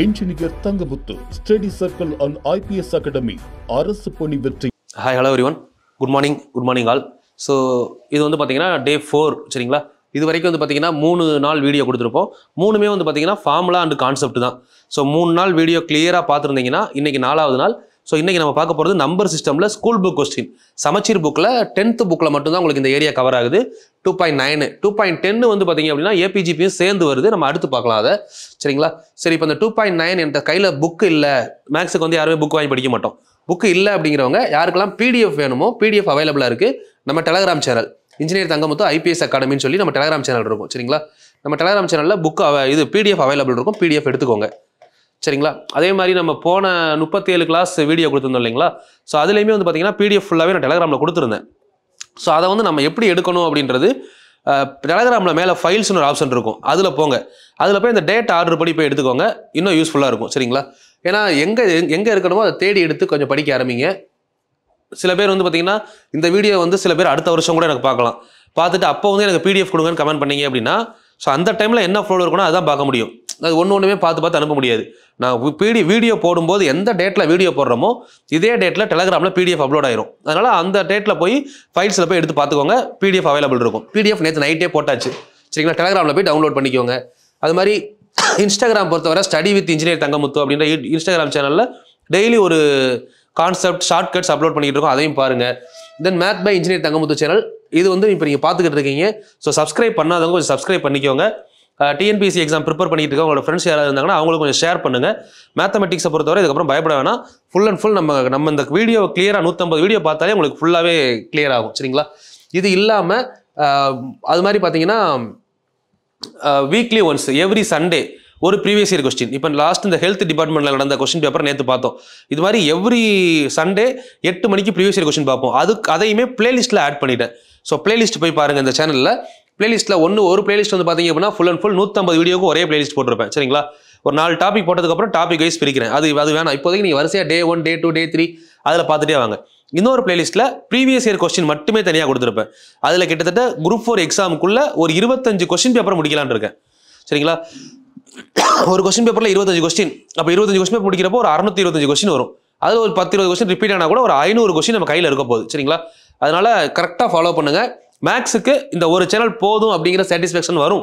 Engineer Thangamuthu, Study Circle on IPS Academy, அரசு பணி வெற்றி. Hi, hello everyone. Good morning all. So, இது வந்து பாத்தீங்கன்னா day 4 சரிங்களா? இது வரைக்கும் வந்து பாத்தீங்கன்னா 3 நாள் வீடியோ கொடுத்திருப்போம். மூணுமே வந்து பாத்தீங்கன்னா ஃபார்முலா அண்ட் கான்செப்ட் தான். ஸோ 3 நாள் வீடியோ கிளியரா பார்த்துருந்தீங்கன்னா இன்னைக்கு 4வது நாள். ஸோ இன்னைக்கு நம்ம பார்க்க போகிறது நம்பர் சிஸ்டமில் ஸ்கூல் புக் கொஸ்டின். சமச்சீர் புக்கில் 10th புக்கில் மட்டும்தான் உங்களுக்கு இந்த ஏரியா கவர் ஆகுது. 2.9 2.10 வந்து பார்த்தீங்க அப்படின்னா ஏபிஜிபியும் சேர்ந்து வருது. நம்ம அடுத்து பார்க்கலாம் அதை சரிங்களா. சரி, இப்போ இந்த 2.9 என்ற கையில் புக்கு இல்லை, மேக்ஸுக்கு வந்து யாருமே புக் வாங்கி படிக்க மாட்டோம். புக்கு இல்லை அப்படிங்கிறவங்க யாருக்கெல்லாம் பிடிஎஃப் வேணுமோ பிடிஎஃப் அவைலபிளாக இருக்குது. நம்ம Telegram channel engineer Thangamuthu IPS அகாடமின்னு சொல்லி நம்ம டெலகிராம் சேனல் இருக்கும் சரிங்களா. நம்ம டெலகிராம் சேனலில் புக்கு இது பிடிஎஃப் அவைலபிள் இருக்கும். பிடிஎஃப் எடுத்துக்கோங்க சரிங்களா. அதே மாதிரி நம்ம போன 37 கிளாஸ் வீடியோ கொடுத்துருந்தோம் இல்லைங்களா. ஸோ அதுலேயுமே வந்து பார்த்தீங்கன்னா பிடிஎஃப் ஃபுல்லாகவே நான் டெலகிராமில் கொடுத்துருந்தேன். ஸோ அதை வந்து நம்ம எப்படி எடுக்கணும் அப்படின்றது டெலகிராமில் மேலே ஃபைல்ஸ்னு ஒரு ஆப்ஷன் இருக்கும், அதில் போங்க. அதில் போய் இந்த டேட் ஆர்டர் படி போய் எடுத்துக்கோங்க, இன்னும் யூஸ்ஃபுல்லாக இருக்கும் சரிங்களா. ஏன்னா எங்கே இருக்கணுமோ அதை தேடி எடுத்து கொஞ்சம் படிக்க ஆரம்பிங்க. சில பேர் வந்து பார்த்தீங்கன்னா இந்த வீடியோ வந்து சில பேர் அடுத்த வருஷம் கூட எனக்கு பார்க்கலாம், பார்த்துட்டு அப்போ வந்து எனக்கு பிடிஎஃப் கொடுங்கன்னு கமெண்ட் பண்ணீங்க அப்படின்னா ஸோ அந்த டைமில் என்ன ஃப்ளோவில் இருக்கணும் அதான் பார்க்க முடியும். அது ஒன்றுமே பார்த்து அனுப்ப முடியாது. நான் வீடியோ போடும்போது எந்த டேட்டில் வீடியோ போடுறோமோ இதே டேட்டில் டெலகிராமில் பிடிஎஃப் அப்லோட் ஆயிரும். அதனால் அந்த டேட்டில் போய் ஃபைல்ஸில் போய் எடுத்து பார்த்துக்கோங்க. பிடிஎஃப் அவைலபிள் இருக்கும். பிடிஎஃப் நேற்று நைட்டே போட்டாச்சு சரிங்களா. டெலகிராமில் போய் டவுன்லோட் பண்ணிக்கோங்க. அது மாதிரி இன்ஸ்டாகிராம் பொறுத்தவரை ஸ்டடி வித் இன்ஜினியர் தங்கமுத்து அப்படின்ற இன்ஸ்டாகிராம் சேனலில் டெய்லி ஒரு கான்செப்ட் ஷார்ட்கட்ஸ் அப்லோட் பண்ணிக்கிட்டு இருக்கோம், அதையும் பாருங்கள். Then math by engineer Thangamuthu channel இது வந்து இப்போ நீங்கள் பார்த்துக்கிட்டு இருக்கீங்க. ஸோ சப்ஸ்கிரைப் பண்ணாதவங்க கொஞ்சம் சப்ஸ்கிரைப் பண்ணிக்கோங்க. டிஎன்பிஎஸ்சி எக்ஸாம் ப்ரிப்பேர் பண்ணிட்டு இருக்க உங்களோட ஃப்ரெண்ட்ஸ் யாராவது இருந்தாங்கன்னா அவங்களுக்கு கொஞ்சம் ஷேர் பண்ணுங்கள். மேத்தமெட்டிக்ஸை பொறுத்தவரை இதுக்கப்புறம் பயப்பட வேணாம். ஃபுல் அண்ட் ஃபுல் நம்ம இந்த வீடியோ கிளியராக 150 வீடியோ பார்த்தாலே உங்களுக்கு ஃபுல்லாகவே கிளியர் ஆகும் சரிங்களா. இது இல்லாமல் அது மாதிரி பார்த்தீங்கன்னா வீக்லி ஒன்ஸ் எவ்ரி சண்டே ஒரு ப்ரீவியஸ் இயர் கொஸ்டின். இப்போ லாஸ்ட் இந்த ஹெல்த் டிபார்ட்மெண்ட்டில் நடந்த கொஸ்டின் பேப்பர் நேற்று பார்த்தோம். இது மாதிரி எவ்ரி சண்டே 8 மணிக்கு ப்ரீவியஸ் இயர் கொஸ்டின் பார்ப்போம். அதையுமே பிளேலிஸ்ட்டில் ஆட் பண்ணிட்டேன். ஸோ பிளேலிஸ்ட் போய் பாருங்கள். இந்த சேனலில் பிளேலிஸ்ட்டில் ஒரு பிளேலிஸ்ட் வந்து பார்த்தீங்க அப்படின்னா ஃபுல் அண்ட் ஃபுல் 150 வீடியோக்கு ஒரே பிளேலிஸ்ட் போட்டிருப்பேன் சரிங்களா. ஒரு 4 டாபிக் போட்டதுக்கப்புறம் டாபிக் வைஸ் பிரிக்கிறேன். அது வேணாம், இப்போதைக்கு நீங்கள் வரிசையாக டே 1 டே 2 டே 3 அதில் பார்த்துட்டே வாங்க. இன்னொரு பிளேலிஸ்ட்டில் ப்ரீவியஸ் இயர் கொஸ்டின் மட்டுமே தனியாக கொடுத்துருப்பேன். அதில் கிட்டத்தட்ட குரூப் 4 எக்ஸாமுக்குள்ளே ஒரு 25 கொஸ்டின் பேப்பர் முடிக்கலான்னு இருக்கேன் சரிங்களா. ஒரு கொஸ்டின் பேப்பரில் 25 கொஸ்டின், அப்போ 25 கொஸ்டின் பேப்பர் முடிக்கிறப்போ ஒரு 625 கொஸ்டின் வரும். அதில் ஒரு 10-20 கொஸ்டின் ரிப்பீட் ஆனால் கூட ஒரு 500 கொஸ்டின் நம்ம கையில் இருக்க போகுது சரிங்களா. அதனால் கரெக்டாக ஃபாலோ பண்ணுங்கள். மேக்ஸுக்கு இந்த ஒரு சேனல் போதும் அப்படிங்கிற சாட்டிஸ்ஃபேக்ஷன் வரும்.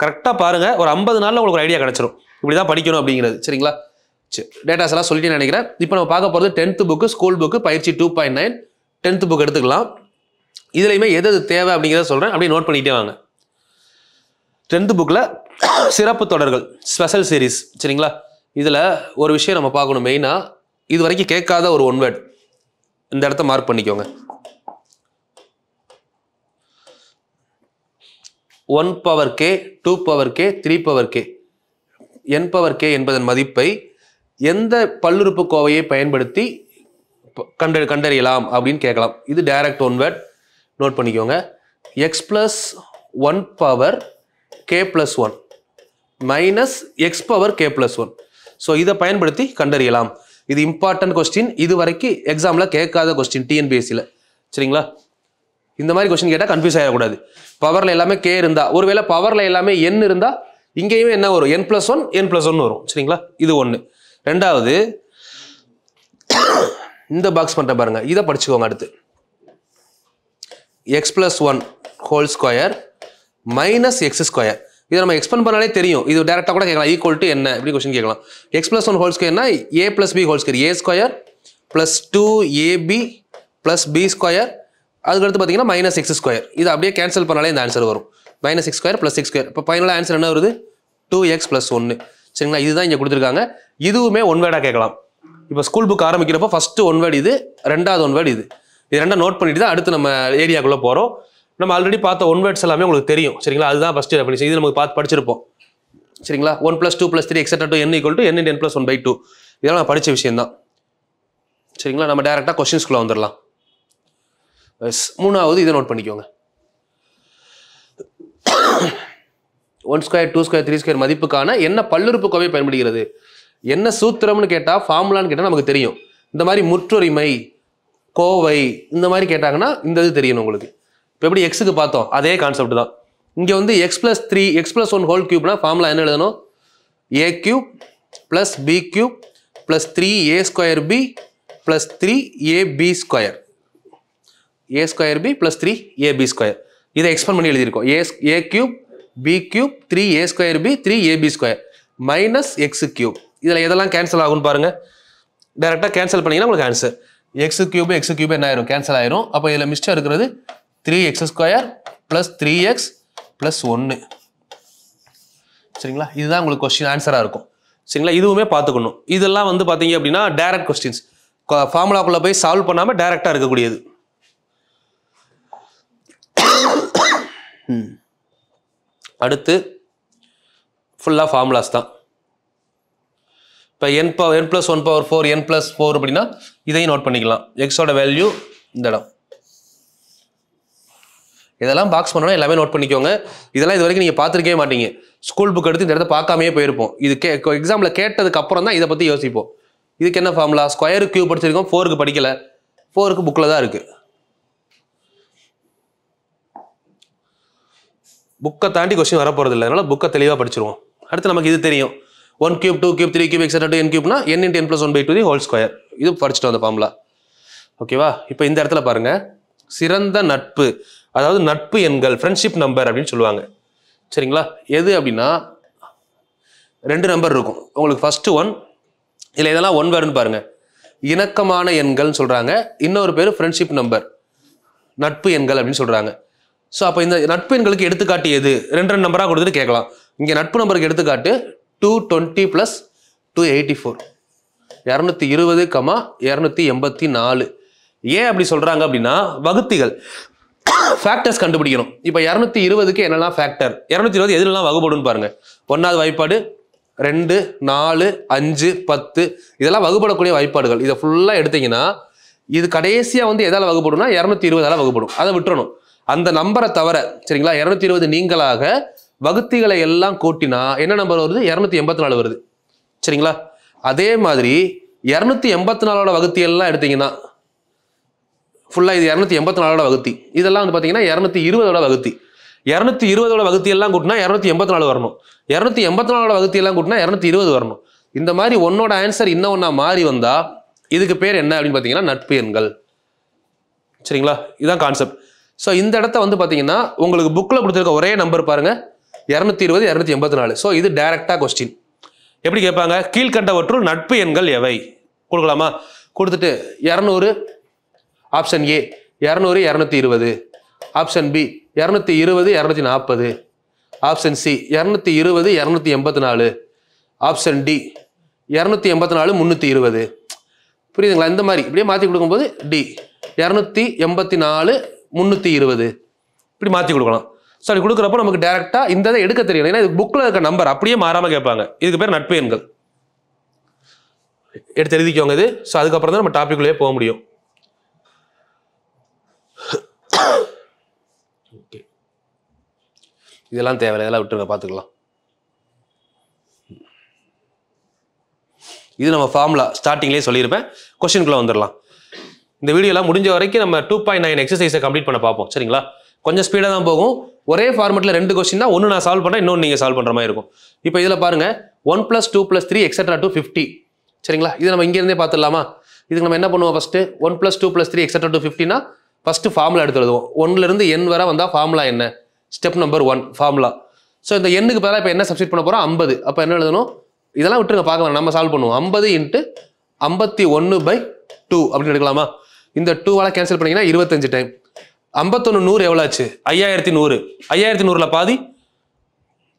கரெக்டாக பாருங்கள், ஒரு 50 நாளில் உங்களுக்கு ஒரு ஐடியா கிடச்சிரும் இப்படி தான் படிக்கணும் அப்படிங்கிறது சரிங்களா. சரி, டேட்டாஸ் எல்லாம் சொல்லிட்டு நினைக்கிறேன். இப்போ நம்ம பார்க்க போகிறது 10th புக்கு ஸ்கூல் புக்கு பயிற்சி 2.9 10th புக் எடுத்துக்கலாம். இதுலையுமே எது தேவை அப்படிங்கிறத சொல்கிறேன், அப்படியே நோட் பண்ணிகிட்டே வாங்க. 10th புக்கில் சிறப்பு தொடர்கள் ஸ்பெஷல் சீரீஸ் சரிங்களா. இதில் ஒரு விஷயம் நம்ம பார்க்கணும் மெயினாக, இது வரைக்கும் கேட்காத ஒரு ஒன் வேர்ட் இந்த இடத்த மார்க் பண்ணிக்கோங்க. 1 power k 2 power k 3 power k n power k என்பதன் மதிப்பை எந்த பல்லுறுப்புக்கோவையை பயன்படுத்தி கண்டறியலாம் அப்படின்னு கேட்கலாம். இது டைரக்ட் ஒன் வேர்ட், நோட் பண்ணிக்கோங்க. x plus 1 power k plus 1 minus x power k plus 1. So இதை பயன்படுத்தி கண்டறியலாம். இது இம்பார்ட்டன்ட் கொஸ்டின், இது வரைக்கும் எக்ஸாமில் கேட்காத கொஸ்டின் டிஎன்பிஎஸ்சியில் சரிங்களா. இந்த மாதிரி கொஸ்டின் கேட்டால் கன்ஃபியூஸ் ஆகக்கூடாது. பவரில் எல்லாமே கே இருந்தால், ஒருவேளை பவரில் எல்லாமே என் இருந்தால் இங்கேயுமே என்ன வரும், n+1 n+1 வரும் சரிங்களா. இது ஒன்று. ரெண்டாவது இந்த பாக்ஸ் பண்ணுற பாருங்க, இதை படிச்சுக்கோங்க. அடுத்து x+1 whole square minus X square. இதை நம்ம எக்ஸ்பெண்ட் பண்ணாலே தெரியும். இது டேரெக்டாக கூட கேட்கலாம், ஈக்குவல் டு என்ன இப்படி கொஸ்டின் கேட்கலாம். x+1 ஹோல் ஸ்கொயர்னா a + b whole square, a square plus 2ab plus b square, அதுக்கடுத்து பார்த்தீங்கன்னா மைனஸ் எக்ஸ் ஸ்கொயர். இது அப்படியே கேன்சல் பண்ணாலே இந்த ஆன்சர் வரும், minus X square plus X square. இப்போ ஃபைனலாக ஆன்சர் என்ன வருது, 2x + 1 சரிங்களா. இதுதான் இங்கே கொடுத்துருக்காங்க. இதுவுமே ஒன் வேர்டாக கேட்கலாம். இப்போ ஸ்கூல் புக் ஆரம்பிக்கிறப்போ ஃபஸ்ட்டு ஒன் வேர்டு இது, ரெண்டாவது ஒன் வேர்டு இது. இது ரெண்டாக நோட் பண்ணிட்டு தான் அடுத்து நம்ம ஏரியாக்குள்ளே போகிறோம். நம்ம ஆல்ரெடி பார்த்த ஒன் வேர்ட்ஸ் எல்லாமே உங்களுக்கு தெரியும் சரிங்களா. அதுதான் ஃபஸ்ட்டு டெஃபினிஷன், இது நமக்கு பார்த்து படிச்சிருப்போம் சரிங்களா. 1 + 2 + 3 etc. to n = n × n+1/2 இதெல்லாம் நான் படித்த விஷயம் தான் சரிங்களா. நம்ம டேரெக்டாக கொஸ்டின்ஸ்குள்ளே வந்துடலாம். மூணாவது இதை நோட் பண்ணிக்கோங்க. 1 ஸ்கொயர் 2 ஸ்கொயர் 3 ஸ்கொயர் மதிப்புக்கான என்ன பல்லுறுப்புக்கோவை பயன்படுகிறது, என்ன சூத்திரம்னு கேட்டால் ஃபார்முலான்னு கேட்டால் நமக்கு தெரியும். இந்த மாதிரி முற்றொரிமை கோவை இந்த மாதிரி கேட்டாங்கன்னா இந்த இது தெரியணும் உங்களுக்கு. இப்போ எப்படி எக்ஸுக்கு பார்த்தோம் அதே கான்செப்ட் தான். இங்கே வந்து x + 3 x + 1 ஹோல் கியூப்னா ஃபார்முலா என்ன எழுதணும், a³ plus b cube plus 3a square b plus 3ab square. a square b plus 3ab square. இதை எக்ஸ்பேண்ட் பண்ணி எழுதியிருக்கோம். a cube b cube 3a square b 3ab square minus x cube. இதில் எதெல்லாம் cancel ஆகும்னு பாருங்க. டைரெக்டாக cancel பண்ணிங்கன்னா உங்களுக்கு ஆன்சர் x cube என்ன ஆயிரும் கேன்சல் ஆயிரும். அப்போ இதில் மிஸ்டர் இருக்கிறது 3x square plus 3x plus 1. சரிங்களா, இதுதான் உங்களுக்கு கொஸ்டின் ஆன்சராக இருக்கும். சரிங்களா, இதுவுமே பார்த்துக்கணும். இதெல்லாம் வந்து பார்த்தீங்க அப்படின்னா டைரக்ட் கொஸ்டின்ஸ், ஃபார்முலாக்குள்ளே போய் சால்வ் பண்ணாமல் டைரெக்டாக இருக்கக்கூடியது. அடுத்து ஃபுல்லாக ஃபார்முலாஸ் தான். இப்போ n plus 1 power 4 n plus 4 அப்படின்னா இதையும் நோட் பண்ணிக்கலாம். எக்ஸோட வேல்யூ இந்த இடம். இதெல்லாம் பாக்ஸ் பண்ணணும், எல்லாமே நோட் பண்ணிக்கோங்க. இதெல்லாம் இது வரைக்கும் நீங்கள் பார்த்துருக்கவே மாட்டீங்க. ஸ்கூல் புக் எடுத்து இந்த இடத்த பார்க்காமே போயிருப்போம். இது எக்ஸாமில் கேட்டதுக்கு அப்புறம் தான் இதை பற்றி யோசிப்போம். இதுக்கு என்ன ஃபார்முலா? ஸ்கொயர் கியூப் படிச்சிருக்கோம், 4க்கு படிக்கலை, 4க்கு புக்கில் தான் இருக்குது. புக்கை தாண்டி கொஸ்டின் வரப்போகிறது இல்லை, அதனால் புக்கை தெளிவாக படிச்சிருவோம். அடுத்து நமக்கு இது தெரியும், 1 cube 2 cube 3 cube etc. 2 n cube னா n into n plus 1 by 2 the whole square. இது படிச்சுட்டோம் அந்த ஃபார்முலா. ஓகேவா? இப்போ இந்த இடத்துல பாருங்க, சிறந்த நட்பு, அதாவது நட்பு எண்கள், ஃப்ரெண்ட்ஷிப் நம்பர் அப்படின்னு சொல்லுவாங்க. சரிங்களா, எது அப்படின்னா 2 நம்பர் இருக்கும் உங்களுக்கு. ஃபர்ஸ்ட் ஒன், இல்லை இதெல்லாம் ஒன் வேர்டுன்னு பாருங்க, இணக்கமான எண்கள்னு சொல்றாங்க. இன்னொரு பேர் ஃப்ரெண்ட்ஷிப் நம்பர், நட்பு எண்கள் அப்படின்னு சொல்றாங்க. ஸோ அப்போ இந்த நட்பு எண்களுக்கு எடுத்துக்காட்டு எது? 2 நம்பராக கொடுத்துட்டு கேட்கலாம். இங்கே நட்பு நம்பருக்கு எடுத்துக்காட்டு 220 plus 284, 220, 284. ஏன் அப்படி சொல்றாங்க அப்படின்னா வகுத்திகள், ஃபேக்டர்ஸ் கண்டுபிடிக்கணும். இப்போ 220க்கு என்னெல்லாம் ஃபேக்டர், 220 எதுலாம் வகுப்படுன்னு பாருங்க. 1வது வாய்ப்பாடு, 2, 4, 5, 10 இதெல்லாம் வகுப்படக்கூடிய வாய்ப்பாடுகள். இதை ஃபுல்லாக எடுத்தீங்கன்னா இது கடைசியாக வந்து எதால் வகுப்படும்னா 220ஆல் வகுப்படும். அதை விட்டுறணும் அந்த நம்பரை தவிர. சரிங்களா, 220 நீங்களாக வகுத்திகளை எல்லாம் கூட்டினா என்ன நம்பர் வருது? 284 வருது. சரிங்களா, அதே மாதிரி 284ஓட வகுத்தி எல்லாம் எடுத்தீங்கன்னா ஃபுல்லாக இது 284ஓட வகுத்தி. இதெல்லாம் வந்து பார்த்தீங்கன்னா 220ஓட வகுத்தி. 220ஓட வகுத்தி எல்லாம் கூட்டினா 284 வரணும். 284ஓட வகுத்தி எல்லாம் கூட்டினா 220 வரணும். இந்த மாதிரி ஒன்னோட ஆன்சர் இன்னும் ஒன்றா மாறி வந்தா இதுக்கு பேர் என்ன அப்படின்னு பார்த்தீங்கன்னா நட்பு எண்கள். சரிங்களா, இதுதான் கான்செப்ட். ஸோ இந்த இடத்த வந்து பார்த்தீங்கன்னா உங்களுக்கு புக்கில் கொடுத்துருக்க ஒரே நம்பர் பாருங்க, 220 284. ஸோ இது டைரக்டா கொஸ்டின். எப்படி கேட்பாங்க? கீழ்கண்டவற்றுள் நட்பு எண்கள் எவை கொடுக்கலாமா? கொடுத்துட்டு 200 option A, 200 220, option B 220 240, option C 220 284, option D 284 320. புரியுதுங்களா? இந்த மாதிரி இப்படியே மாற்றி கொடுக்கும்போது டி 284 320 இப்படி மாற்றி கொடுக்கலாம். ஸோ அப்படி கொடுக்குறப்போ நமக்கு டேரெக்டாக இந்த இதை எடுக்க தெரியணும். ஏன்னா இது புக்கில் இருக்க நம்பர் அப்படியே மாறாமல் கேட்பாங்க. இதுக்கு பேர் நட்பு எண்கள். எடுத்து எழுதிக்கோங்க இது. ஸோ அதுக்கப்புறம் தான் நம்ம டாபிக்குள்ளேயே போக முடியும். ஓகே, இதெல்லாம் தேவையில்லை, இதெல்லாம் விட்டுருங்க, பார்த்துக்கலாம். இது நம்ம ஃபார்முலா ஸ்டார்டிங்லேயே சொல்லியிருப்பேன். கொஸ்டினுக்குள்ளே வந்துடலாம். இந்த வீடியோலாம் முடிஞ்ச வரைக்கும் நம்ம 2.9 எக்ஸசைஸை கம்ப்ளீட் பண்ண பார்ப்போம். சரிங்களா, கொஞ்சம் ஸ்பீடாக தான் போகும். ஒரே ஃபார்மெட்டில் 2 கொஸ்டின் தான், ஒன்று நான் சால்வ் பண்ணுறேன், இன்னொன்று நீங்கள் சால்வ் பண்ணுற மாதிரி இருக்கும். இப்போ இதில் பாருங்க 1 + 2 + 3 etc. to 50. சரிங்களா, இது நம்ம இங்கேருந்தே பார்த்துடலாமா? இதுக்கு நம்ம என்ன பண்ணுவோம்? First 1 + 2 + 3 etc. to 50னா ஃபஸ்ட்டு ஃபார்முலா எடுத்து எழுதுவோம். 1லேருந்து n வரை வந்தால் ஃபார்முலா என்ன? Step number 1 formula. ஸோ இந்த எண்ணுக்கு பதிலாக இப்போ என்ன சப்ஸ்டிட் பண்ண போகிறோம்? 50. அப்போ என்ன எழுதணும்? இதெல்லாம் விட்டுருங்க, பார்க்கலாம், நம்ம சால்வ் பண்ணுவோம். 50 × 51/2 அப்படின்னு எடுக்கலாமா? இந்த 2வால் கேன்சல் பண்ணிங்கன்னா 25 டைம். 51 100 எவ்வளோ ஆச்சு? 5100. 5100ல் பாதி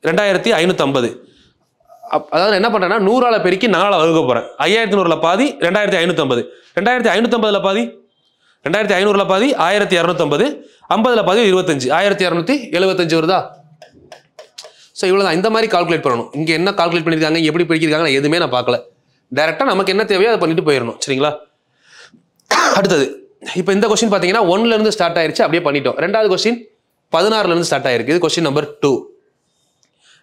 2550. அதாவது என்ன பண்ணுறேன்னா 100ஆல் பெருக்கி 4ஆல் வகுக்க போகிறேன். 5100ல் பாதி 2550. 2550ல் பாதி 2500ல் பாதி 1250. 50ல் பாதி 25, 1275 வருதா? ஸோ இவ்வளோதான். இந்த மாதிரி கால்குலேட் பண்ணணும். இங்கே என்ன கால்குலேட் பண்ணியிருக்காங்க, எப்படி பிரிக்கிறாங்க, எதுவுமே நான் பார்க்கல. டேரெக்டாக நமக்கு என்ன தேவையோ அதை பண்ணிட்டு போயிடணும். சரிங்களா, அடுத்தது இப்போ இந்த கொஸ்டின் பார்த்தீங்கன்னா 1லேருந்து ஸ்டார்ட் ஆயிருச்சு, அப்படியே பண்ணிட்டோம். 2வது கொஸ்டின் 16லேருந்து ஸ்டார்ட் ஆயிருக்கு. இது கொஸ்டின் நம்பர் 2.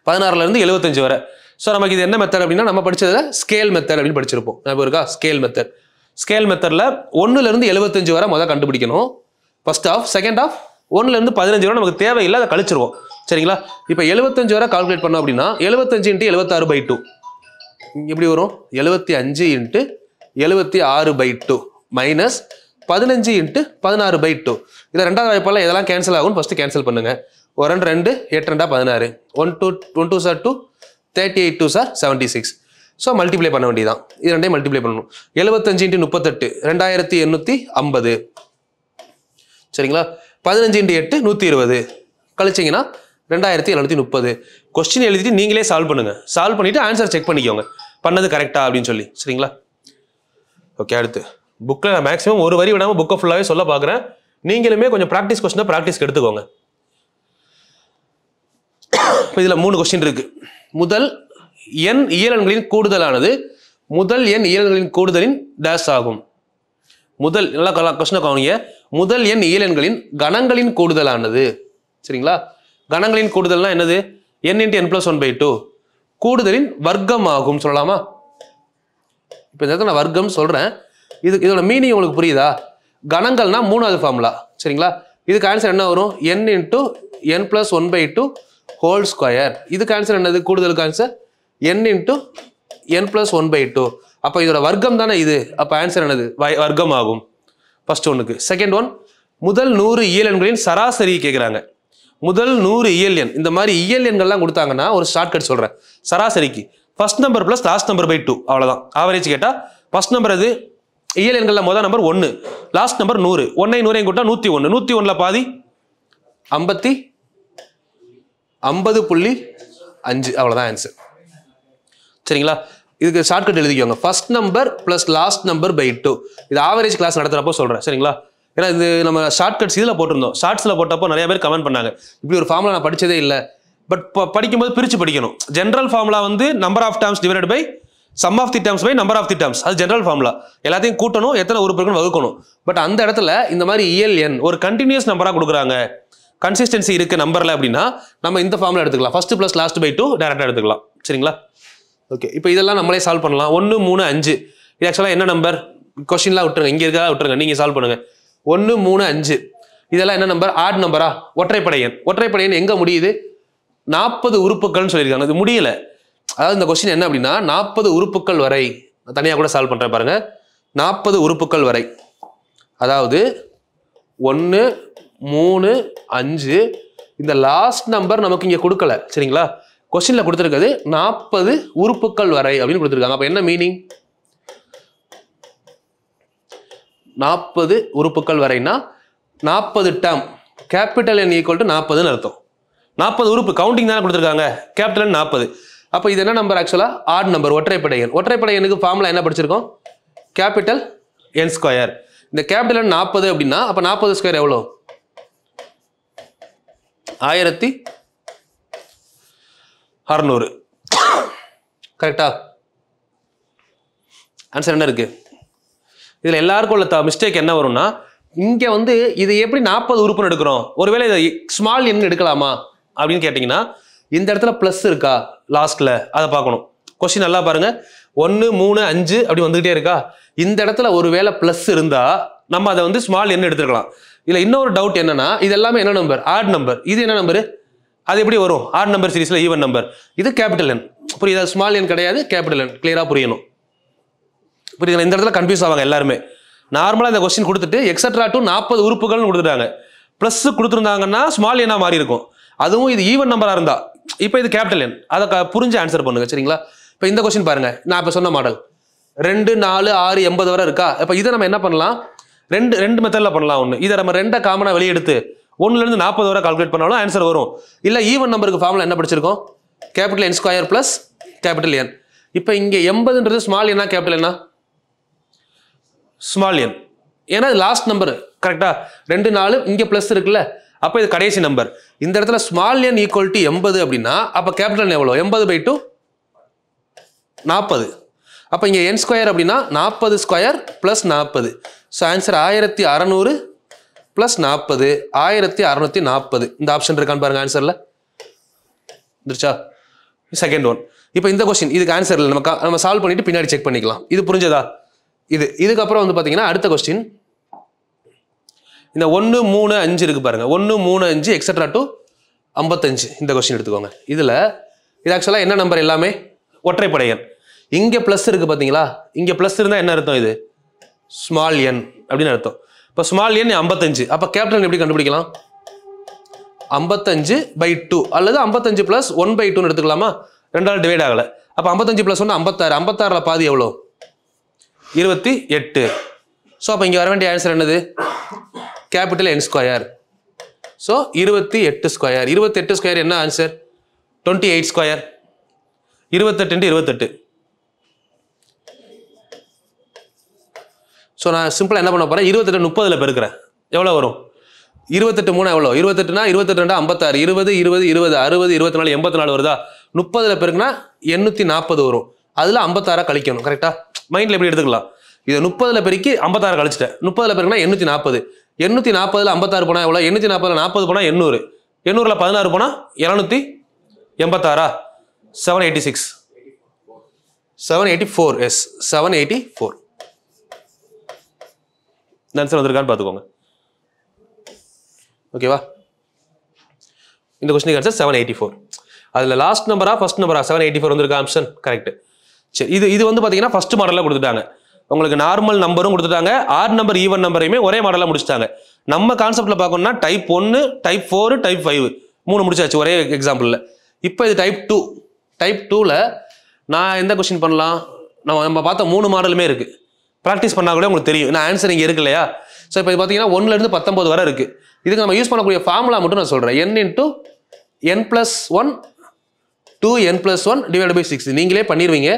16லேருந்து 75 வரை. ஸோ நமக்கு இது என்ன மெத்தட் அப்படின்னா நம்ம படிச்சதுல ஸ்கேல் மெத்தட் அப்படின்னு படிச்சிருப்போம். ஞாபகம் இருக்கா? Scale method. ஸ்கேல் மெத்தடில் 1லேருந்து 75 வரை முதல் கண்டுபிடிக்கணும். First half. செகண்ட் ஆஃப் 1லேருந்து 15 வரை நமக்கு தேவையில்லை, அதை கழிச்சிருவோம். சரிங்களா, இப்போ 75 வரை கால்குலேட் பண்ணோம் அப்படின்னா 75 × 76/2. இப்படி வரும் 75 இன்ட்டு 76/2 மைனஸ் 15 இன்ட்டு 16/2. இதில் ரெண்டாவது வாய்ப்பால் இதெல்லாம் கேன்சல் ஆகும். ஃபஸ்ட்டு கேன்சல் பண்ணுங்க. 1 2 8 2 16 1 2 சார் 2 38 2 சார் 76. ஸோ மல்டிப்ளை பண்ண வேண்டியதான். இது ரெண்டையும் மல்டிப்ளை பண்ணணும். 75 இன்ட்டு 38 2850. சரிங்களா? 15 இன்ட்டு 8 120 கழிச்சிங்கன்னா 2730. கொஸ்டின் எழுதிட்டு நீங்களே சால்வ் பண்ணுங்க. சால்வ் பண்ணிட்டு ஆன்சர் செக் பண்ணிக்கோங்க, பண்ணது கரெக்டா அப்படின்னு சொல்லி. சரிங்களா? ஓகே, அடுத்து புக்கில் நான் மேக்ஸிமம் ஒரு வரி விடாமல் புக்கை ஃபுல்லாகவே சொல்ல பார்க்குறேன். நீங்களுமே கொஞ்சம் ப்ராக்டிஸ் கொஸ்டினை ப்ராக்டிஸ்க்கு எடுத்துக்கோங்க. இப்போ இதில் 3 கொஸ்டின் இருக்கு. முதல் எண் இயலெண்களின் கூடுதலானது முதல் எண் இயலெண்களின் கூடுதலின் டேஷ் ஆகும். முதல் நல்லா கொஸ்டினை கவனிங்க. முதல் எண் இயலெண்களின் கணங்களின் கூடுதலானது. சரிங்களா? கணங்களின் கூடுதல்னா என்னது? n × n+1/2 கூடுதலின் வர்க்கம் ஆகும் சொல்லலாமா? இப்போ இந்த இடத்துல நான் வர்க்கம் சொல்றேன். இதோட மீனிங் உங்களுக்கு புரியுதா? கணங்கள்னா 3வது ஃபார்முலா. சரிங்களா? இதுக்கு ஆன்சர் என்ன வரும்? n × n+1/2 whole square. இதுக்கு ஆன்சர் என்னது? கூடுதலுக்கு ஆன்சர் n × n+1/2. அப்போ இதோட வர்க்கம் தானே இது. அப்போ ஆன்சர் என்னது? வர்க்கம் ஆகும். ஃபர்ஸ்ட் ஒன்றுக்கு. செகண்ட் ஒன், முதல் 100 இயலெண்களின் சராசரி கேட்குறாங்க. முதல் 100 இயல் எண். இந்த மாதிரி இயல் எண்கள்லாம் கொடுத்தாங்கன்னா ஒரு ஷார்ட்கட் சொல்கிறேன். சராசரிக்கு first number plus last number by 2 அவ்வளோதான். ஆவரேஜ் கேட்டால் ஃபர்ஸ்ட் நம்பர் அது இயல் எண்களில் முதல் நம்பர் 1, லாஸ்ட் நம்பர் 100. 1 கூட்டா 101. 101ல் பாதி 50.5 அவ்வளோதான் ஆன்சர். சரிங்களா? இதுக்கு ஷார்ட்கட் எழுதிக்கோங்க. First number plus last number by 2. இது ஆவரேஜ் கிளாஸ் நடத்துகிறப்போ சொல்கிறேன். சரிங்களா? ஏன்னா இது நம்ம ஷார்ட்கட்ஸ் இதில் போட்டிருந்தோம். ஷார்ட்ஸில் போட்டப்போ நிறைய பேர் கமெண்ட் பண்ணாங்க, இப்படி ஒரு ஃபார்முலா நான் படித்ததே இல்லை. பட் படிக்கும்போது பிரித்து படிக்கணும். ஜென்ரல் ஃபார்முலா வந்து number of terms divided by sum of the terms by number of the terms. அது ஜென்ரல் ஃபார்முலா. எல்லாத்தையும் கூட்டணும், எத்தனை உறுப்புகள் வகுக்கணும். பட் அந்த இடத்துல இந்த மாதிரி இயல் எண் ஒரு கண்டினியூஸ் நம்பராக கொடுக்குறாங்க, கன்சிஸ்டன்சி இருக்கு நம்பரில் அப்படின்னா நம்ம இந்த ஃபார்முலா எடுத்துக்கலாம். ஃபர்ஸ்ட் ப்ளஸ் லாஸ்ட் பை 2 டேரெக்டாக எடுத்துக்கலாம். சரிங்களா? ஓகே, இப்போ இதெல்லாம் நம்மளே சால்வ் பண்ணலாம். 1 3 5 இது ஆக்சுவலாக என்ன நம்பர்? கொஸ்டின்லாம் விட்டுருங்க, இங்கே இருக்கா விட்டுருங்க, நீங்கள் சால்வ் பண்ணுங்க. 1 3 5 இதெல்லாம் என்ன நம்பர்? ஆட் நம்பரா? ஒற்றைப்படை எண். ஒற்றைப்படை எண் எங்கே முடியுது? 40 உறுப்புகள்னு சொல்லியிருக்காங்க. இது முடியல. அதாவது இந்த கொஸ்டின் என்ன அப்படின்னா 40 உறுப்புகள் வரை. தனியாக கூட சால்வ் பண்ணுறேன் பாருங்க. 40 உறுப்புகள் வரை, அதாவது 1 3 5 இந்த லாஸ்ட் நம்பர் நமக்கு இங்கே கொடுக்கல. சரிங்களா? கொஸ்டின்ல கொடுத்துருக்கிறது 40 உறுப்புகள் வரை அப்படின்னு கொடுத்துருக்காங்க. அப்போ என்ன மீனிங்? 40 உறுப்புகள் வரைனா 40 term. Capital N equal to 40ன்னு அர்த்தம். 40 உறுப்பு கவுண்டிங் தானே கொடுத்துருக்காங்க. Capital N 40. அப்போ இது என்ன நம்பர்? ஆக்சுவலாக ஆட் நம்பர், ஒற்றைப்படை எண். ஒற்றைப்படை எண்ணுக்கு ஃபார்முலா என்ன படிச்சிருக்கோம்? Capital N square. இந்த கேபிட்டல் N 40 அப்படின்னா அப்போ 40 ஸ்கொயர் எவ்வளோ? 1600. கரெக்டா? ஆன்சர் என்ன இருக்கு? இதில் எல்லாருக்கும் உள்ள மிஸ்டேக் என்ன வரும்னா, இங்கே வந்து இது எப்படி 40 உறுப்புன்னு எடுக்கிறோம், ஒருவேளை இதை ஸ்மால் எண் எடுக்கலாமா அப்படின்னு கேட்டிங்கன்னா இந்த இடத்துல ப்ளஸ் இருக்கா லாஸ்ட்ல அதை பார்க்கணும். கொஸ்டின் நல்லா பாருங்க. 1 3 5 அப்படி வந்துகிட்டே இருக்கா. இந்த இடத்துல ஒருவேளை ப்ளஸ் இருந்தா நம்ம அதை வந்து ஸ்மால் எண் எடுத்துக்கலாம். இதில் இன்னொரு டவுட் என்னன்னா, இது எல்லாமே என்ன நம்பர்? Add number. இது என்ன நம்பரு? அது எப்படி வரும்? ஆட் நம்பர் சீரிஸ்ல ஈவன் நம்பர். இது கேபிட்டல் எண். புரியுதா? ஸ்மால் எண் கிடையாது, கேபிட்டல் எண். கிளியரா புரியணும். புரியுதுங்களா? இந்த இடத்துல கன்ஃபியூஸ் ஆவாங்க எல்லாருமே. நார்மலாக இந்த கொஸ்டின் கொடுத்துட்டு எக்ஸட்ரா டு 40 உறுப்புகள்னு கொடுத்துட்டாங்க. ப்ளஸ் கொடுத்துருந்தாங்கன்னா ஸ்மால் எண்ணா மாறி இருக்கும். அதுவும் இது ஈவன் நம்பராக இருந்தா. இப்போ இது கேபிட்டல் எண். அதை புரிஞ்சு ஆன்சர் பண்ணுங்க. சரிங்களா? இப்போ இந்த கொஸ்டின் பாருங்க. நான் இப்போ சொன்ன மாடல் 2 4 6 80 வரை இருக்கா. இப்போ இதை நம்ம என்ன பண்ணலாம்? ரெண்டு மெத்தடில் பண்ணலாம். ஒன்று இதை நம்ம 2 காமனாக வெளியெடுத்து 1லேருந்து 40 வரை கால்குலேட் பண்ணாலும் ஆன்சர் வரும். இல்லை ஈவன் நம்பருக்கு ஃபார்முலா என்ன படிச்சிருக்கோம்? Capital N square plus capital N. இப்போ இங்கே 80ன்றது ஸ்மால் எண்ணா கேபிட்டல் எண்ணா? ஸ்மால் எண். ஏன்னா லாஸ்ட் நம்பர். கரெக்டா? 2 4 இங்கே ப்ளஸ் இருக்குல்ல, அப்போ இது கடைசி நம்பர். இந்த இடத்துல ஸ்மால் எண் ஈக்குவல் டு 80 அப்படின்னா அப்போ கேபிட்டல் எவ்வளோ? 80/2 40. அப்போ இங்கே N ஸ்கொயர் அப்படின்னா 40 square plus 40. So answer 1600 plus 40 1640. இந்த ஆப்ஷன் இருக்கான்னு பாருங்க ஆன்சரில். இருந்துச்சா? Second one. இப்போ இந்த கொஸ்டின் இதுக்கு ஆன்சர் இல்லை, நம்ம சால்வ் பண்ணிட்டு பின்னாடி செக் பண்ணிக்கலாம். இது புரிஞ்சதா? இதுக்கப்புறம் வந்து பார்த்தீங்கன்னா அடுத்த கொஸ்டின் இந்த 1 3 5 இருக்கு பாருங்க. 1 3 5 எக்ஸட்ரா டு 55 இந்த கொஸ்டின் எடுத்துக்கோங்க. இதில் இது ஆக்சுவலாக என்ன நம்பர்? எல்லாமே ஒற்றைப்படை எண். இங்கே ப்ளஸ் இருக்குது பார்த்தீங்களா, இங்கே ப்ளஸ் இருந்தால் என்ன அர்த்தம், இது ஸ்மால் என் அப்படின்னு அர்த்தம். இப்போ ஸ்மால் என் 55, அப்போ கேபிட்டல் எப்படி கண்டுபிடிக்கலாம், 55/2 அல்லது 55 + 1/2 எடுத்துக்கலாமா, ரெண்டாவது டிவைட் ஆகலை. அப்போ 55 + 1 56, 56ல் பாதி எவ்வளோ, 28. ஸோ அப்போ இங்கே வர வேண்டிய ஆன்சர் என்னது, capital N square. So 28 square. 28 square என்ன ஆன்சர், 28 ஸ்கொயர். 28 × 28. ஸோ நான் சிம்பிளாக என்ன பண்ண போகிறேன், 28 30ல் பெருக்கிறேன், எவ்வளோ வரும், 28 3 எவ்வளோ, 28னா 28 2 56, 20 20 20 60 24 84 வருதா, 30ல் பெருக்குனா 840 வரும். அதில் 56 கழிக்கணும். கரெக்டாக மைண்டில் எப்படி எடுத்துக்கலாம், இதை 30ல் பெருக்கி 56 கழிச்சிட்டேன், 30ல் பெருக்குனா 840, 840ல் 56 போனால் எவ்வளோ, 840ல் 40 போனால் 800, 800ல் 16 போனால் 786, 786, 784, எஸ் 784. ஆன்சர் வந்திருக்கான்னு பார்த்துக்கோங்க. ஓகேவா, இந்த கொஸ்டினுக்கு ஆன்சர் 784. அதில் லாஸ்ட் நம்பரா ஃபர்ஸ்ட் நம்பரா, 784 வந்திருக்க ஆப்ஷன் கரெக்ட். சரி, இது வந்து பார்த்தீங்கன்னா ஃபர்ஸ்ட் மாடலில் கொடுத்துட்டாங்க. உங்களுக்கு நார்மல் நம்பரும் கொடுத்துட்டாங்க, ஆட் நம்பர் ஈவன் நம்பரையுமே ஒரே மாடலாக முடிச்சிட்டாங்க. நம்ம கான்செப்டில் பார்க்கணும்னா டைப் 1, டைப் 4, டைப் 5 3 முடிச்சாச்சு ஒரே எக்ஸாம்பிளில். இப்போ இது டைப் 2. டைப் 2ல் நான் எந்த கொஸ்டின் பண்ணலாம், நம்ம பார்த்த 3 மாடலுமே இருக்குது. ப்ராக்டிஸ் பண்ணால் கூட உங்களுக்கு தெரியும், நான் ஆன்சர் இங்கே இருக்கு இல்லையா. ஸோ இப்போ இது பார்த்தீங்கன்னா 1லேருந்து 19 வரை இருக்குது. இதுக்கு நம்ம யூஸ் பண்ணக்கூடிய ஃபார்முலா மட்டும் நான் சொல்கிறேன், n × n+1 2n + 1 / 6. நீங்களே பண்ணிடுவீங்க,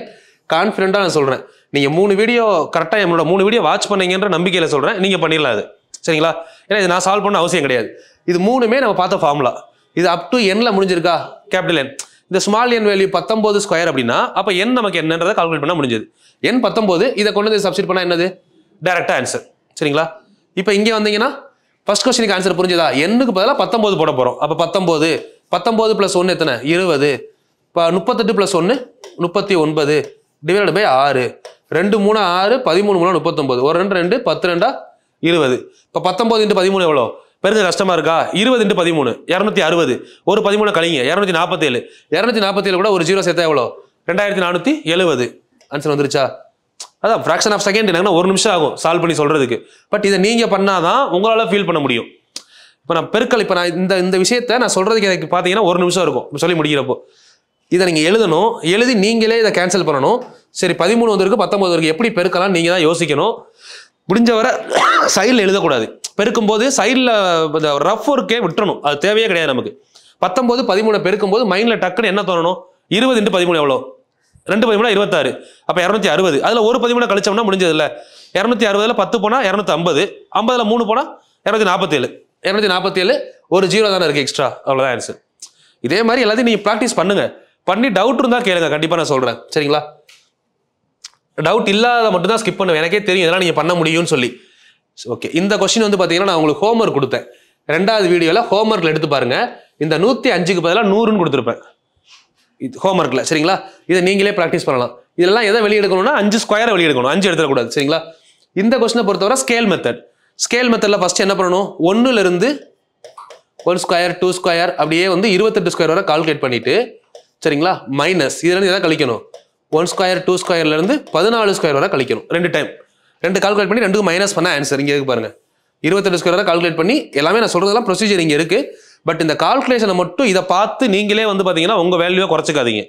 கான்ஃபிடென்ட்டாக நான் சொல்கிறேன். நீங்கள் 3 வீடியோ கரெக்டாக என்னோட 3 வீடியோ வாட்ச் பண்ணீங்கன்ற நம்பிக்கையில் சொல்கிறேன், நீங்கள் பண்ணிடலாம் அது. சரிங்களா, ஏன்னா இது நான் சால்வ் பண்ண அவசியம் கிடையாது. இது 3மே நம்ம பார்த்த ஃபார்முலா. இது அப் டு n முடிஞ்சிருக்கா, கேபிட்டல் N. இந்த ஸ்மால் n வேல்யூ 19 ஸ்கொயர் அப்படின்னா அப்போ n நமக்கு என்னன்றதை கால்குலேட் பண்ண முடிஞ்சது. n 19, இதை கொண்டு வந்து சப்ஸ்டிட் பண்ணால் என்னது, டேரெக்டாக ஆன்சர். சரிங்களா, இப்போ இங்கே வந்தீங்கன்னா ஃபர்ஸ்ட் கொஸ்டினுக்கு ஆன்சர் புரிஞ்சுதா, n-க்கு பதிலாக 19 போட போகிறோம். அப்போ 19 + 1 எத்தனை, 20. இப்போ 38 + 1 39 டிவைடட் பை 6. 2 3 6, 13 3 39, 1 2 2 10 2 20. இப்போ 19 × 13 எவ்வளோ, பெருங்க கஷ்டமா இருக்கா, 20 × 13 260, ஒரு 13 கழிங்க 247, 247 கூட ஒரு 0 சேர்த்தா எவ்வளோ, 2470. ஆன்சர் வந்துருச்சா. அதான் ஃப்ராக்ஷன் ஆஃப் செகண்ட், என்னன்னா 1 நிமிஷம் ஆகும் சால்வ் பண்ணி சொல்றதுக்கு. பட் இதை நீங்க பண்ணாதான் உங்களால ஃபீல் பண்ண முடியும். இப்போ நான் பெருக்கல், இப்போ நான் இந்த விஷயத்தை நான் சொல்றதுக்கு எனக்கு பார்த்தீங்கன்னா 1 நிமிஷம் இருக்கும் சொல்லி முடிக்கிறப்போ. இதை நீங்கள் எழுதணும், எழுதி நீங்களே இதை கேன்சல் பண்ணணும். சரி 13 வந்திருக்கு 19 வரைக்கும் எப்படி பெருக்கலாம் நீங்கள் தான் யோசிக்கணும். முடிஞ்ச வரை சைடில் எழுதக்கூடாது. பெருக்கும் போது சைடில் ரஃப் ஒர்க்கே விட்டுறணும், அது தேவையே கிடையாது நமக்கு. 19 13 பெருக்கும் போது மைண்டில் டக்குன்னு என்ன தோணணும், 20 × 13 எவ்வளோ, 2 13 26, அப்போ 260. அதில் ஒரு 13 கழிச்சோம்னா முடிஞ்சது இல்லை. 260ல் 10 போனால் 250, 50ல் 3 போனால் 247, 247 ஒரு 0 தானே இருக்குது எக்ஸ்ட்ரா, அவ்வளோதான் ஆன்சர். இதே மாதிரி எல்லாத்தையும் நீங்கள் ப்ராக்டிஸ் பண்ணுங்க, பண்ணி டவுட் இருந்தால் கேளுங்க, கண்டிப்பாக நான் சொல்கிறேன். சரிங்களா, டவுட் இல்லாத மட்டும் தான் ஸ்கிப் பண்ணுவேன், எனக்கே தெரியும் இதெல்லாம் நீங்கள் பண்ண முடியும்னு சொல்லி. ஓகே, இந்த கொஸ்டின் வந்து பார்த்தீங்கன்னா நான் உங்களுக்கு ஹோம்ஒர்க் கொடுத்தேன். 2வது வீடியோவில் ஹோம்ஒர்க்கில் எடுத்து பாருங்க. இந்த 105க்கு பதிலாக 100ன்னு கொடுத்துருப்பேன் ஹோம்ஒர்க்கில். சரிங்களா, இதை நீங்களே ப்ராக்டிஸ் பண்ணலாம். இதெல்லாம் எதை வெளியெடுக்கணும்னா 5 ஸ்கொயரை வெளியெடுக்கணும், 5 எடுத்துடக்கூடாது. சரிங்களா, இந்த கொஸ்டினை பொறுத்தவரை ஸ்கேல் மெத்தட். ஸ்கேல் மெத்தடில் ஃபர்ஸ்ட் என்ன பண்ணணும், 1லேருந்து 1 ஸ்கொயர் 2 ஸ்கொயர் அப்படியே வந்து 28 ஸ்கொயர் வரை கால்குலேட் பண்ணிட்டு, சரிங்களா, மைனஸ் இதுலேருந்து எதாவது கழிக்கணும். 1 ஸ்கொயர் 2 ஸ்கொயர்லேருந்து 14 ஸ்கொயர் வரை கழிக்கணும். 2 டைம் 2 கால்குலேட் பண்ணி 2க்கு மைனஸ் பண்ண ஆன்சர் இங்கே இருக்கு பாருங்க. 28 ஸ்கொயர் வரை கால்குலேட் பண்ணி எல்லாமே நான் சொல்றதெல்லாம் ப்ரொசீஜர் இங்கே இருக்கு. பட் இந்த கால்குலேஷனை மட்டும் இதை பார்த்து நீங்களே வந்து பார்த்தீங்கன்னா உங்கள் வேல்யூவை குறைச்சிக்காதீங்க.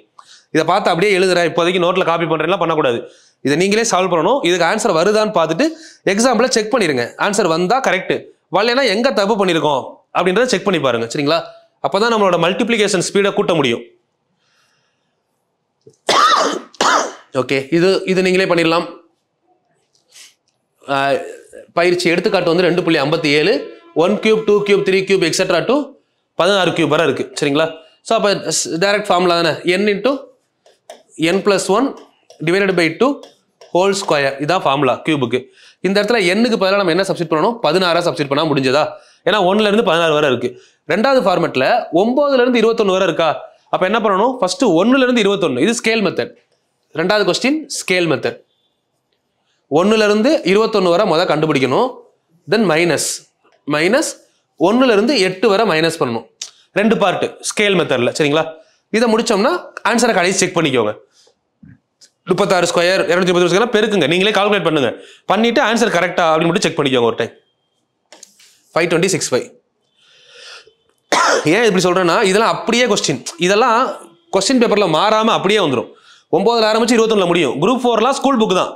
இதை பார்த்து அப்படியே எழுதுறேன் இப்போதைக்கு நோட்டில் காப்பி பண்ணுறேன்லாம் பண்ணக்கூடாது. இதை நீங்களே சால்வ் பண்ணணும். இதுக்கு ஆன்சர் வருதான்னு பார்த்துட்டு எக்ஸாம்பிளை செக் பண்ணிடுங்க. ஆன்சர் வந்தால் கரெக்ட், வரலைன்னா எங்கே தப்பு பண்ணியிருக்கோம் அப்படின்றத செக் பண்ணி பாருங்க. சரிங்களா, அப்போ தான் நம்மளோட மல்டிப்ளிகேஷன் ஸ்பீடை கூட்ட முடியும். ஓகே, இது நீங்களே பண்ணிடலாம். பயிற்சி எடுத்துக்காட்டு வந்து 2.57, 1 cube 2 cube 3 cube etcetera to 16 cube வரை இருக்கு. சரிங்களா, ஸோ அப்போ டைரக்ட் ஃபார்முலா தானே, n × n+1 divided by 2 whole square. இதான் ஃபார்முலா கியூபுக்கு. இந்த இடத்துல n-க்கு பதிலாக நம்ம என்ன சப்ஸ்டிட் பண்ணணும், 16 சப்ஸ்டிட் பண்ணால் முடிஞ்சதா. ஏன்னா 1லேருந்து 16 வரை இருக்கு. 2வது ஃபார்மெட்டில் 9லேருந்து 21 வரை இருக்கா. அப்போ என்ன பண்ணணும், ஃபர்ஸ்ட் 1லேருந்து 21, இது ஸ்கேல் மெத்தட். 2வது கொஸ்டின் ஸ்கேல் மெத்தட். 1லேருந்து 21 வரை முதல் கண்டுபிடிக்கணும். தென் மைனஸ் 1லேருந்து 8 வரை மைனஸ் பண்ணணும். 2 பார்ட் ஸ்கேல் மெத்தடில். சரிங்களா, இதை முடிச்சோம்னா ஆன்சரை கடைசி செக் பண்ணிக்கோங்க. 36 ஸ்கொயர் 230 பெருக்குங்க, நீங்களே கால்குலேட் பண்ணுங்க. பண்ணிட்டு ஆன்சர் கரெக்டா அப்படின்னு மட்டும் செக் பண்ணிக்கோங்க ஒரு டைம். 52065. ஏன் இப்படி சொல்றேன்னா இதெல்லாம் அப்படியே கொஸ்டின், இதெல்லாம் கொஸ்டின் பேப்பர்ல மாறாம அப்படியே வந்துடும். 9ல் ஆரம்பிச்சு 21ல முடியும். குரூப் 4லாம் ஸ்கூல் புக் தான்,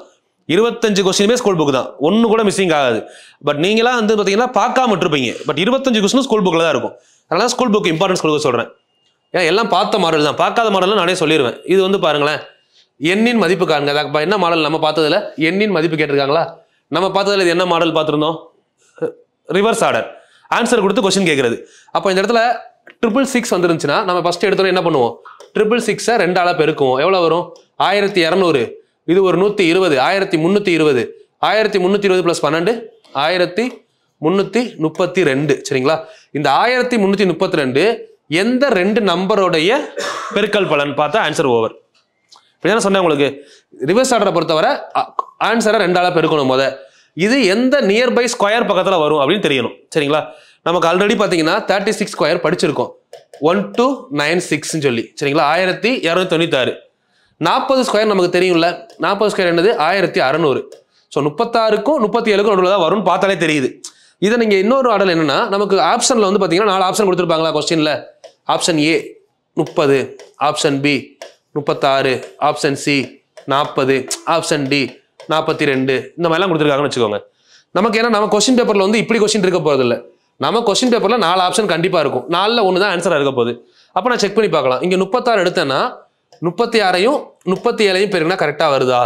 25 கொஸ்டினுமே ஸ்கூல் புக் தான், ஒன்று கூட மிஸ்ஸிங் ஆகாது. பட் நீங்களாம் வந்து பார்த்தீங்கன்னா பார்க்காம விட்டுருப்பீங்க. பட் 25 கொஸ்டினும் ஸ்கூல் புக்கில் தான் இருக்கும். அதனால ஸ்கூல் புக் இம்பார்ட்டன்ஸ் கொடுக்க சொல்கிறேன். ஏன்னா எல்லாம் பார்த்த மாடல் தான், பார்க்காத மாடல் நானே சொல்லிடுவேன். இது வந்து பாருங்களேன், எண்ணின் மதிப்பு காணுங்க. அதாப்பா என்ன மாடல் நம்ம பார்த்ததுல எண்ணின் மதிப்பு கேட்டிருக்காங்களா? நம்ம பார்த்ததுல இது என்ன மாடல் பார்த்துருந்தோம்? Reverse order. ஆன்சர் கொடுத்து கொஸ்டின் கேட்கறது. அப்போ இந்த இடத்துல 666 வந்துருந்துச்சுன்னா நம்ம ஃபர்ஸ்ட் எடுத்தோம் என்ன பண்ணுவோம்? 666 2ஆல பெருக்குவோம். எவ்வளோ வரும்? 1200. இது ஒரு 120, 1320. 1320 + 12 1332. சரிங்களா? இந்த 1332 எந்த 2 நம்பருடைய பெருக்கல் பலன் பார்த்தா ஆன்சர் ஓவர். இப்படிதானே சொன்னேன் உங்களுக்கு. ரிவர்ஸ் ஆர்டரை பொறுத்தவரை ஆன்சரை 2ஆல பெருக்கணும். இது எந்த நியர்பை ஸ்கொயர் பக்கத்தில் வரும் அப்படின்னு தெரியணும். சரிங்களா? நமக்கு ஆல்ரெடி பார்த்தீங்கன்னா 36 ஸ்கொயர் படிச்சிருக்கோம், 1296 சொல்லி. சரிங்களா? 1296. 40 ஸ்கொயர் நமக்கு தெரியும்ல, 40 ஸ்கொயர் என்னது? 1600. ஸோ 36க்கும் 37க்கும் நடுவில் தான் வரும்னு பார்த்தாலே தெரியுது. இதை நீங்கள் இன்னொரு ஆர்டர் என்னன்னா, நமக்கு ஆப்ஷனில் வந்து பார்த்தீங்கன்னா 4 ஆப்ஷன் கொடுத்துருப்பாங்களா கொஸ்டினில்? Option A 30, option B 36, option C 40, option D 42, இந்த மாதிரிலாம் கொடுத்துருக்காங்கன்னு வச்சுக்கோங்க. நமக்கு ஏன்னா நம்ம கொஸ்டின் பேப்பரில் வந்து இப்படி கொஸ்டின் இருக்க போகிறது இல்லை. நம்ம கொஸ்டின் பேப்பரில் 4 ஆப்ஷன் கண்டிப்பாக இருக்கும், 4ல் 1 தான் ஆன்சராக இருக்க போகுது. அப்போ நான் செக் பண்ணி பார்க்கலாம். இங்கே 36 எடுத்தேன்னா 36ஐயும் 37ஐயும் பெருக்கினா கரெக்டாக வருதா?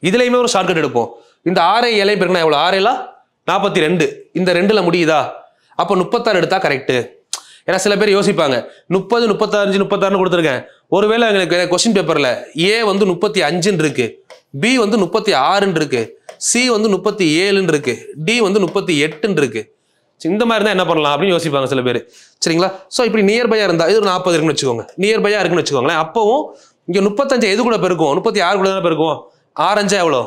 இதுலையுமே ஒரு ஷார்ட்கட் எடுப்போம். இந்த 6 7ஐயும் பெருக்கினா எவ்வளோ? 6 42. இந்த 2ல் முடியுதா? அப்போ 36 எடுத்தா கரெக்டு. ஏன்னா சில பேர் யோசிப்பாங்க 30 35 36ன்னு கொடுத்துருக்கேன், ஒருவேளை எங்களுக்கு கொஸ்டின் பேப்பரில் ஏ வந்து 35 இருக்கு, பி வந்து 36 இருக்கு, சி வந்து 37 இருக்கு, டி வந்து 38 இருக்கு. இந்த மாதிரி இருந்தால் என்ன பண்ணலாம் அப்படின்னு யோசிப்பாங்க சில பேர். சரிங்களா? ஸோ இப்படி நியர்பையாக இருந்தால் இது ஒரு 40 இருக்குன்னு வச்சுக்கோங்க, நியர்பையாக இருக்குன்னு வச்சுக்கோங்களேன். அப்போவும் இங்கே 35 எது கூட பெருக்கும்? 36 கூட தானே பெருக்கும். 6 எவ்வளோ?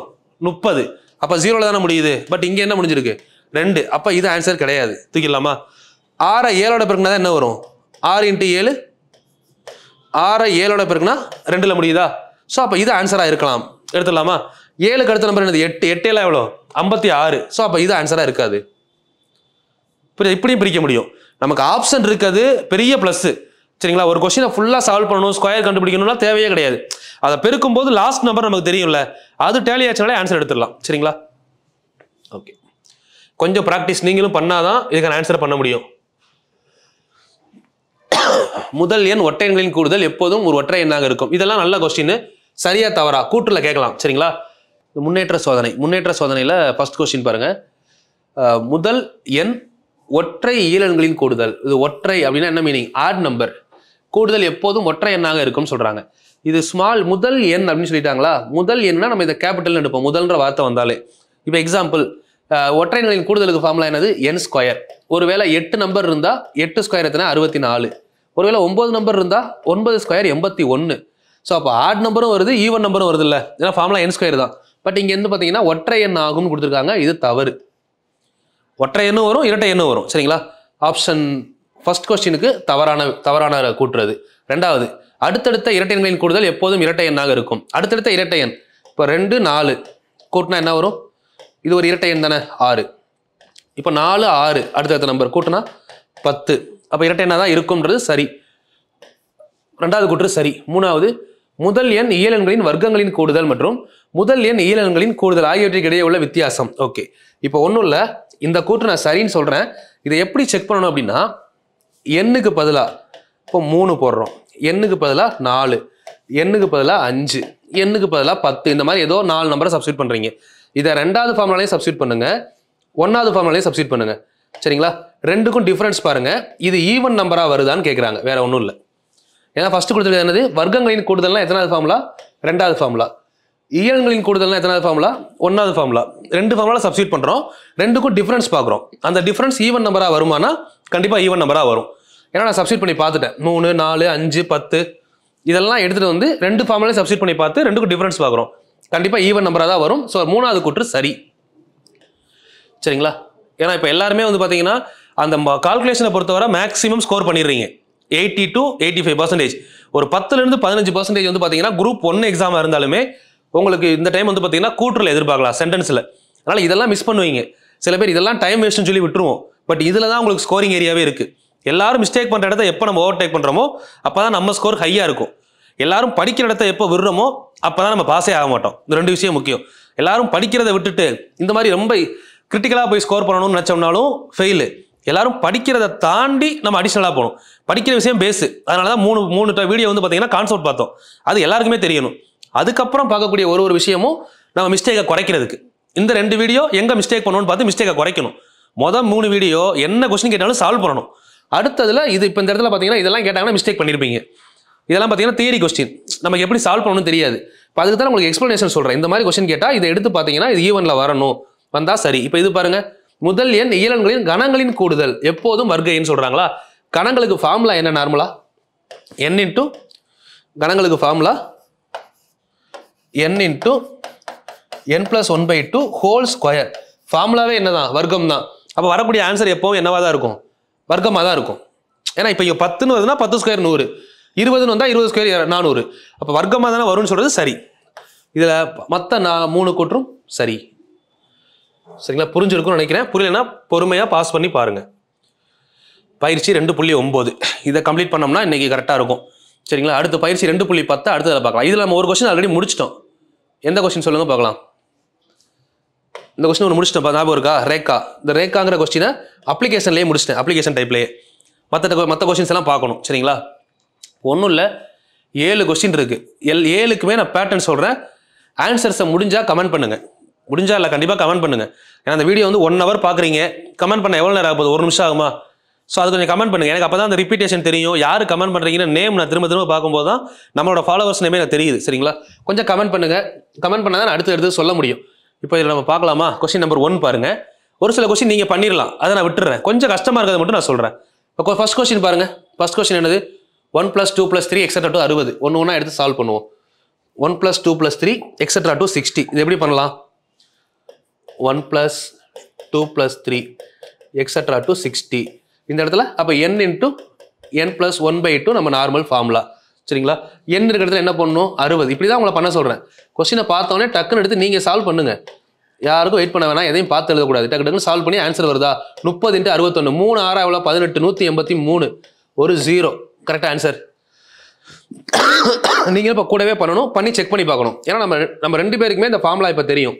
30. அப்போ 0ல தானே முடியுது. பட் இங்கே என்ன முடிஞ்சிருக்கு? 2. அப்போ இது ஆன்சர் கிடையாது, தூக்கிடலாமா? 6 7ஓட பெருக்குனா தான் என்ன வரும்? 6 × 7, 6 7ஓட பெருக்குனா 2ல் முடியுதா? ஸோ அப்போ இது ஆன்சராக இருக்கலாம், எடுத்துடலாமா? 7க்கு அடுத்த நம்பர் என்னது? 8. 8 எவ்வளோ? 56. ஸோ அப்போ இது ஆன்சராக இருக்காது. இப்படியும் பிரிக்க முடியும். நமக்கு ஆப்ஷன் இருக்கிறது பெரிய ப்ளஸ். சரிங்களா? ஒரு கொஸ்டினை ஃபுல்லாக சால்வ் பண்ணணும், ஸ்கொயர் கண்டுபிடிக்கணும்னா தேவையே கிடையாது. அதை பெருக்கும் போது லாஸ்ட் நம்பர் நமக்கு தெரியும்ல, அது டேலி ஆச்சுனாலே ஆன்சர் எடுத்துடலாம். சரிங்களா? ஓகே, கொஞ்சம் ப்ராக்டிஸ் நீங்களும் பண்ணாதான் இதுக்கான ஆன்சர் பண்ண முடியும். முதல் எண் ஒற்றை எண்களின் கூடுதல் எப்போதும் ஒரு ஒற்றை எண்ணாக இருக்கும். இதெல்லாம் நல்ல கொஸ்டின். சரியா தவறா கூற்றுல கேட்கலாம். சரிங்களா? முன்னேற்ற சோதனை, முன்னேற்ற சோதனையில் ஃபர்ஸ்ட் கொஸ்டின் பாருங்க. முதல் எண் ஒற்றை இயலெண்களின் கூடுதல். இது ஒற்றை அப்படின்னா என்ன மீனிங்? Add number. கூடுதல் எப்போதும் ஒற்றை எண்ணாக இருக்கும்னு சொல்றாங்க. இது ஸ்மால் முதல் எண் அப்படின்னு சொல்லிட்டாங்களா? முதல் எண்ணா நம்ம இதை கேபிட்டல் எடுப்போம் முதல்ன்ற வார்த்தை வந்தாலே. இப்போ எக்ஸாம்பிள், ஒற்றை எண்களின் கூடுதலுக்கு ஃபார்முலா என்னது? N square. ஒருவேளை 8 நம்பர் இருந்தா 8 ஸ்கொயர் எத்தனை? 64. ஒருவேளை 9 நம்பர் இருந்தா 9 ஸ்கொயர் 81. ஸோ அப்போ ஆட் நம்பரும் வருது, ஈவன் நம்பரும் வருது இல்லை? ஏன்னா ஃபார்முலா என் ஸ்கொயர் தான். பட் இங்கே வந்து பார்த்தீங்கன்னா ஒற்றை எண் ஆகும்னு கொடுத்துருக்காங்க. இது தவறு. ஒற்றை எண்ணும் வரும், இரட்டை எண்ணும் வரும். சரிங்களா? ஆப்ஷன் ஃபர்ஸ்ட் கொஸ்டினுக்கு தவறான கூட்டுறது. ரெண்டாவது, அடுத்தடுத்த இரட்டை எண்களின் கூடுதல் எப்போதும் இரட்டை எண்ணாக இருக்கும். அடுத்தடுத்த இரட்டை எண் இப்போ 2 4 கூட்டினா என்ன வரும்? இது ஒரு இரட்டை எண் தானே, 6. இப்போ 4 6 அடுத்தடுத்த நம்பர் கூட்டினா 10. அப்போ இரட்டை எண்ணாக தான் இருக்கும்ன்றது சரி. ரெண்டாவது கூற்று சரி. மூணாவது, முதல் எண் இயலெண்களின் வர்க்கங்களின் கூடுதல் மற்றும் முதல் எண் இயலெண்களின் கூடுதல் ஆகியவற்றுக்கு இடையே உள்ள வித்தியாசம். ஓகே, இப்போ ஒன்றும் இல்லை, இந்த கூற்று நான் சரின்னு சொல்கிறேன். இதை எப்படி செக் பண்ணணும் அப்படின்னா, எண்ணுக்கு பதிலாக இப்போ 3 போடுறோம், எண்ணுக்கு பதிலாக 4, எண்ணுக்கு பதிலாக 5, எண்ணுக்கு பதிலாக 10, இந்த மாதிரி ஏதோ 4 நம்பரை சப்ஸ்டியூட் பண்ணுறீங்க. இதை 2வது ஃபார்முலாலையும் சப்ஸ்டியூட் பண்ணுங்க, 1வது ஃபார்முலாலையும் சப்ஸ்டியூட் பண்ணுங்க. சரிங்களா? ரெண்டுக்கும் டிஃபரன்ஸ் பாருங்க. இது ஈவன் நம்பராக வருதான்னு கேட்குறாங்க, வேற ஒன்றும் இல்லை. ஏன்னா ஃபர்ஸ்ட் கொடுத்துருக்கிறது என்னது? வர்க்கங்களின் கூடுதல்னா எத்தனாவது ஃபார்முலா? 2வது ஃபார்முலா. இயல்களின் கூடுதல்னா எத்தனாவது ஃபார்முலா? 1வது ஃபார்முலா. 2 ஃபார்முலா சப்ஸ்டியூட் பண்ணுறோம், ரெண்டுக்கும் டிஃபரன்ஸ் பார்க்குறோம். அந்த டிஃபரன்ஸ் ஈவன் நம்பராக வருமானா? கண்டிப்பாக ஈவன் நம்பராக வரும். ஏன்னா நான் சப்ஸ்டியூட் பண்ணி பார்த்துட்டேன். 3 4 5 10 இதெல்லாம் எடுத்துகிட்டு வந்து 2 ஃபார்முலையும் சப்ஸ்டியூட் பண்ணி பார்த்து ரெண்டுக்கும் டிஃபரன்ஸ் பார்க்குறோம். கண்டிப்பாக ஈவன் நம்பராக தான் வரும். ஸோ 3வது கூற்று சரி. சரிங்களா? ஏன்னா இப்போ எல்லாருமே வந்து பார்த்தீங்கன்னா அந்த கால்குலேஷனை பொறுத்தவரை மேக்ஸிமம் ஸ்கோர் பண்ணிடுறீங்க. 80 to 85%. ஒரு 10லேருந்து 15% வந்து பார்த்தீங்கன்னா குரூப் 1 எக்ஸாமாக இருந்தாலுமே உங்களுக்கு இந்த டைம் வந்து பார்த்தீங்கன்னா கூற்றுல எதிர்பார்க்கலாம் சென்டென்ஸில். அதனால் இதெல்லாம் மிஸ் பண்ணுவீங்க. சில பேர் இதெல்லாம் டைம் வேஸ்ட்னு சொல்லி விட்டுருவோம். பட் இதில் தான் உங்களுக்கு ஸ்கோரிங் ஏரியாவே இருக்குது. எல்லாரும் மிஸ்டேக் பண்ணுற இடத்த எப்போ நம்ம ஓவர் டேக் பண்ணுறோமோ அப்போ தான் நம்ம ஸ்கோர் ஹையாக இருக்கும். எல்லாரும் படிக்கிற இடத்த எப்போ விடுறோமோ அப்போ தான் நம்ம பாஸே ஆக மாட்டோம். இந்த 2 விஷயம் முக்கியம். எல்லாரும் படிக்கிறத விட்டுட்டு இந்த மாதிரி ரொம்ப கிரிட்டிக்கலாக போய் ஸ்கோர் பண்ணணும்னு நினச்சோம்னாலும் ஃபெயிலு. எல்லாரும் படிக்கிறத தாண்டி நம்ம அடிஷ்னலாக போகணும். படிக்கிற விஷயம் பேஸு. அதனால தான் மூணு வீடியோ வந்து பார்த்தீங்கன்னா கான்செப்ட் பார்த்தோம். அது எல்லாருக்குமே தெரியணும். அதுக்கப்புறம் பார்க்கக்கூடிய ஒரு விஷயமும் நம்ம மிஸ்டேக்கை குறைக்கிறதுக்கு. இந்த 2 வீடியோ எங்கே மிஸ்டேக் பண்ணணும்னு பார்த்து மிஸ்டேக்கை குறைக்கணும். மொதல் 3 வீடியோ என்ன கொஸ்டின் கேட்டாலும் சால்வ் பண்ணணும். அடுத்ததில் இது இப்போ இந்த இடத்துல பார்த்தீங்கன்னா இதெல்லாம் கேட்டாங்கன்னா மிஸ்டேக் பண்ணியிருப்பீங்க. இதெல்லாம் பார்த்தீங்கன்னா தியரி கொஸ்டின், நமக்கு எப்படி சால்வ் பண்ணணும்னு தெரியாது. இப்போ அதுக்கு தான் உங்களுக்கு எக்ஸ்பிளனேஷன் சொல்கிறேன். இந்த மாதிரி கொஸ்டின் கேட்டால் இதை எடுத்து பார்த்தீங்கன்னா இது ஈவனில் வரணும், வந்தால் சரி. இப்போ இது பாருங்க, முதல் எண் இயலன்களின் கணங்களின் கூடுதல் எப்போதும் வர்க்க எண் சொல்கிறாங்களா? கணங்களுக்கு ஃபார்முலா என்ன? நார்மலா n இன்ட்டு கணங்களுக்கு formula n into n + 1/2 whole square. ஃபார்முலாவே என்னதான்? வர்க்கம் தான். அப்போ வரக்கூடிய ஆன்சர் எப்போவும் என்னவா தான் இருக்கும்? வர்க்கமாக தான் இருக்கும். ஏன்னா இப்போ 10ன்னு வருதுன்னா 10 ஸ்கொயர் 100, 20ன்னு வந்தால் 20 ஸ்கொயர் 400. அப்போ வர்க்கமாக தானே வரும்னு சொல்கிறது சரி. இதில் மற்ற 3 கூற்றும் சரி. சரிங்களா? புரிஞ்சிருக்கும்னு நினைக்கிறேன். புரியலைன்னா பொறுமையாக பாஸ் பண்ணி பாருங்கள். பயிற்சி 2.9 இதை கம்ப்ளீட் பண்ணோம்னா இன்றைக்கி கரெக்டாக இருக்கும். சரிங்களா? அடுத்த பயிற்சி 2.10 அடுத்ததில் பார்க்கலாம். இதில் நம்ம ஒரு கொஸ்டின் ஆல்ரெடி முடிச்சிட்டோம். எந்த கொஸ்டின் சொல்லுங்கள் பார்க்கலாம். இந்த கொஸ்டின் ஒன்று முடிச்சிட்டோம். ஞாபகம் இருக்கா? ரேக்கா. இந்த ரேக்காங்கிற கொஸ்டினை அப்ளிகேஷன்லேயே முடிச்சிட்டேன். அப்ளிகேஷன் டைப்லேயே மற்ற கொஸ்டின்ஸ் எல்லாம் பார்க்கணும். சரிங்களா? ஒன்றும் இல்லை, 7 கொஸ்டின் இருக்குது. 7க்குமே நான் பேட்டர்ன் சொல்கிறேன். ஆன்சர்ஸை முடிஞ்சால் கமெண்ட் பண்ணுங்கள். முடிஞ்சா இல்லை கண்டிப்பாக கமெண்ட் பண்ணுங்கள். ஏன்னா அந்த வீடியோ வந்து 1 hour பார்க்குறீங்க. கமெண்ட் பண்ண எவ்வளோ நேரம் ஆகுது? 1 நிமிஷம் ஆகுமா? ஸோ அது கொஞ்சம் கமெண்ட் பண்ணுங்கள். எனக்கு அப்போ தான் அந்த ரிப்பீட்டேஷன் தெரியும். யார் கமெண்ட் பண்ணுறீங்கன்னு நேம் நான் திரும்ப பார்க்கும்போது தான் நம்மளோட ஃபாலோவர்ஸ் நேமே எனக்கு தெரியுது. சரிங்களா? கொஞ்சம் கமெண்ட் பண்ணுங்கள். கமெண்ட் பண்ணால் தான் அடுத்து சொல்ல முடியும். இப்போ இதில் நம்ம பார்க்கலாமா? கொஸ்டின் நம்பர் 1 பாருங்கள். ஒரு சில கொஸ்டின் நீங்கள் பண்ணிடலாம், அதை நான் விட்டுறேன். கொஞ்சம் கஷ்டமாக இருக்கிறத மட்டும் நான் சொல்கிறேன். இப்போ ஃபர்ஸ்ட் கொஸ்டின் பாருங்கள். ஃபர்ஸ்ட் கொஸ்டின் என்னது? 1 + 2 + 3 etc. to 60. ஒன்று எடுத்து சால்வ் பண்ணுவோம். 1 + 2 + 3 etc. to 60. இது எப்படி பண்ணலாம்? 1 + 2 + 3 etc. to 60. இந்த இடத்துல அப்போ n × n + 1/2 நம்ம நார்மல் ஃபார்முலா. சரிங்களா? n இருக்கிற இடத்துல என்ன பண்ணணும்? 60. இப்படி தான் உங்களை பண்ண சொல்கிறேன். கொஸ்டினை பார்த்தோன்னே டக்குன்னு எடுத்து நீங்கள் சால்வ் பண்ணுங்கள். யாருக்கும் வெயிட் பண்ண வேணாம், எதையும் பார்த்து எழுதக்கூடாது. டக்குன்னு சால்வ் பண்ணி ஆன்சர் வருதா? 30 × 61 3 6 எவ்வளோ? 18 183 ஒரு 0. கரெக்டாக ஆன்சர். நீங்கள் இப்போ கூடவே பண்ணணும், பண்ணி செக் பண்ணி பார்க்கணும். ஏன்னா நம்ம 2 பேருக்குமே இந்த ஃபார்முலா இப்போ தெரியும்.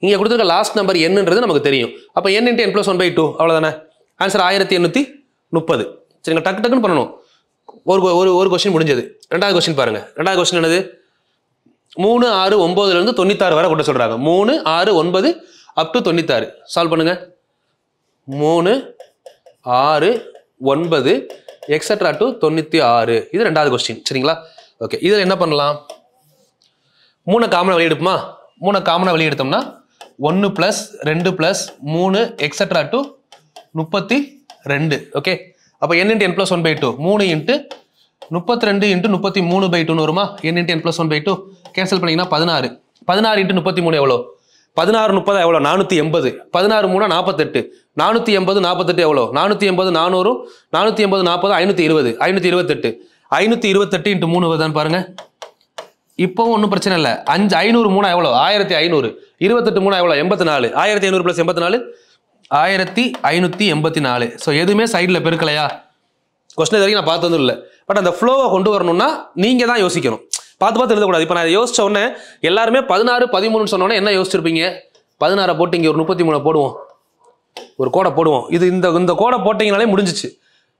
இங்கே கொடுத்துருக்க லாஸ்ட் நம்பர் என்னன்றது நமக்கு தெரியும். அப்போ n × n + 1/2 அவ்வளோதானே? ஆன்சர் 1830. சரிங்களா? டக்குன்னு பண்ணணும். ஒரு கொஸ்டின் முடிஞ்சது. 2வது கொஸ்டின் பாருங்கள். 2வது கொஸ்டின் என்னது? 3 6 9லேருந்து 96 வரை கூட்ட சொல்கிறாங்க. 3 6 9 up to 96. சால்வ் பண்ணுங்கள். 3 6 9 etc. to 96. இது 2வது கொஸ்டின். சரிங்களா? ஓகே, இதில் என்ன பண்ணலாம்? 3 காமனாக வெளியெடுப்போமா? 3 காமனாக வெளியெடுத்தோம்னா 1 + 2 + 3 etc. to 32. ஓகே, அப்போ n × n + 1/2 3 × 32 × 33/2 வருமா? n × n + 1/2 கேன்சல் பண்ணிங்கன்னா 16. 16 × 33 எவ்வளோ? 16 30 எவ்வளோ? 480. 16 3 48. 480 48 எவ்வளோ? 480 400 480 40 520 528. 528 × 3 வருதான்னு பாருங்க. இப்போவும் ஒன்றும் பிரச்சனை இல்லை. 500 3 எவ்வளோ? 1500. 28 3 எவ்வளோ? 84. 1500 + 84 1584. ஸோ எதுவுமே சைடில் பெருக்கலையா? கொஸ்டின் இது வரைக்கும் நான் பார்த்ததும் இல்லை. பட் அந்த ஃப்ளோவை கொண்டு வரணும்னா நீங்கள் தான் யோசிக்கணும். பார்த்து எழுதக்கூடாது. இப்போ நான் யோசிச்ச உடனே எல்லாருமே 16 13 சொன்னோன்னே என்ன யோசிச்சிருப்பீங்க? 16 போட்டு இங்கே ஒரு 33 போடுவோம், ஒரு கோடை போடுவோம். இந்த கோடை போட்டிங்கனாலே முடிஞ்சிச்சு.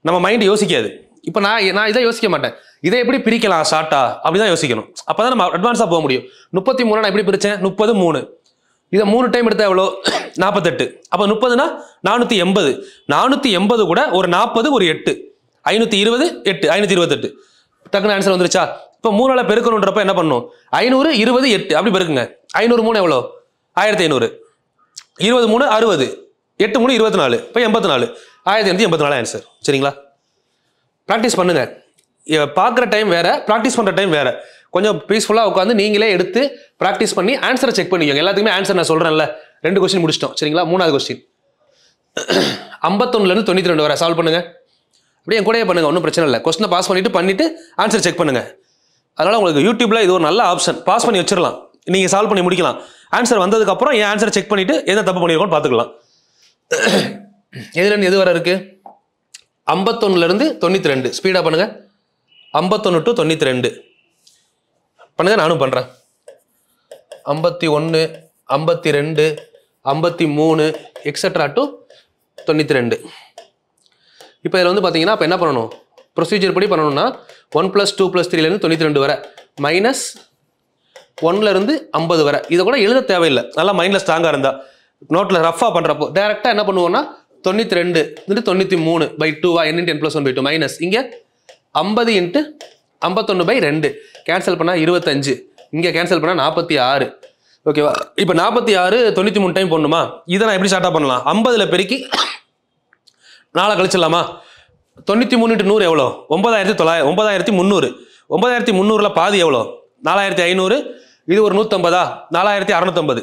நம்ம மைண்டு யோசிக்காது. இப்போ நான் இதை யோசிக்க மாட்டேன். இதை எப்படி பிரிக்கலாம் ஷார்ட்டா அப்படி தான் யோசிக்கணும். அப்போ தான் நம்ம அட்வான்ஸாக போக முடியும். 33 நான் எப்படி பிரித்தேன்? 30 3. இதை 3 டைம் எடுத்தால் எவ்வளோ? 48. அப்போ 30னா 480. 480 கூட ஒரு 40 ஒரு 8 520 8 528. டக்குன்னு ஆன்சர் வந்துருச்சா? இப்போ 3ஆல் பெருக்கணுன்றப்ப என்ன பண்ணணும்? 500 20 8 அப்படி பெருக்குங்க. 500 3 எவ்வளோ? 1500. 20 3 60. 8 3 24. இப்போ 84. 1584 ஆன்சர். சரிங்களா? ப்ராக்டிஸ் பண்ணுங்க. பார்க்குற டைம் வேற, ப்ராக்டிஸ் பண்ணுற டைம் வேற. கொஞ்சம் பீஸ்ஃபுல்லாக உட்காந்து நீங்களே எடுத்து ப்ராக்டிஸ் பண்ணி ஆன்சரை செக் பண்ணிக்கோங்க. எல்லாத்துக்குமே ஆன்சர் நான் சொல்கிறேன்ல. 2 கொஸ்டின் முடிச்சிட்டோம். சரிங்களா? 3வது கொஸ்டின் 51லேருந்து 92 வரை சால்வ் பண்ணுங்க. அப்படியே என் கூடயே பண்ணுங்கள், ஒன்றும் பிரச்சனை இல்லை. கொஸ்டினை பாஸ் பண்ணிவிட்டு ஆன்சர் செக் பண்ணுங்கள். அதனால் உங்களுக்கு யூடியூப்பில் இது ஒரு நல்ல ஆப்ஷன். பாஸ் பண்ணி வச்சிடலாம், நீங்கள் சால்வ் பண்ணி முடிக்கலாம். ஆன்சர் வந்ததுக்கப்புறம் என் ஆன்சரை செக் பண்ணிவிட்டு எதை தப்பு பண்ணியிருக்கோன்னு பார்த்துக்கலாம். எதுலேருந்து எது வர இருக்குது? 51லேருந்து 92. ஸ்பீடாக பண்ணுங்கள். 51 to 92 பண்ணுங்கள், நானும் பண்ணுறேன். 51, 52, 53 எக்ஸட்ரா டு 92. இப்போ இதில் வந்து பார்த்தீங்கன்னா இப்போ என்ன பண்ணணும்? ப்ரொசீஜர் படி பண்ணணும்னா 1 + 2 + 3லேருந்து 92 வரை மைனஸ் 1லேருந்து 50 வரை. இதை கூட எழுத தேவையில்லை, நல்லா மைண்டில் ஸ்ட்ராங்காக இருந்தால். நோட்டில் ரஃபாக பண்ணுறப்போ டேரெக்டாக என்ன பண்ணுவோம்னா 92 93/2 n × n + 1/2 மைனஸ் இங்கே 50 × 51/2 கேன்சல் பண்ணால் 25, இங்கே கேன்சல் பண்ணால் 46. ஓகேவா? இப்போ 46 93 டைம் போடணுமா? இதை நான் எப்படி ஸ்டார்ட்டாக பண்ணலாம்? 50ல் பெருக்கி 4 கழிச்சிடலாமா? 93 × 100 எவ்வளோ? 9300. 9300ல் பாதி எவ்வளோ? 4500. இது ஒரு 150. 4650.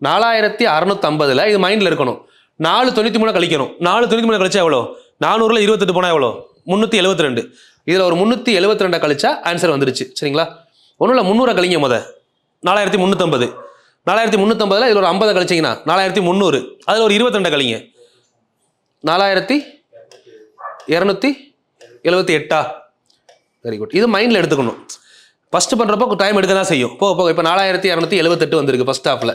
4650ல் இது மைண்டில் இருக்கணும். 4 93 கழிக்கணும். 4 93 கழிச்சா எவ்வளோ? 400ல் 28 போனால் எவ்வளோ? 372. இதில் ஒரு 372 கழிச்சா ஆன்சர் வந்துருச்சு. சரிங்களா? ஒன்றும் இல்லை, 300 கழிங்க முத. 4350. 4350ல் இதில் ஒரு 50 கழிச்சிங்கன்னா 4300. அதில் ஒரு 22 கழிங்க. 4278. Very good. இது மைண்டில் எடுத்துக்கணும். ஃபஸ்ட்டு பண்ணுறப்போ டைம் எடுக்க தான் செய்யும். போக இப்போ 4278 வந்திருக்கு ஃபஸ்ட் ஹாஃபில்.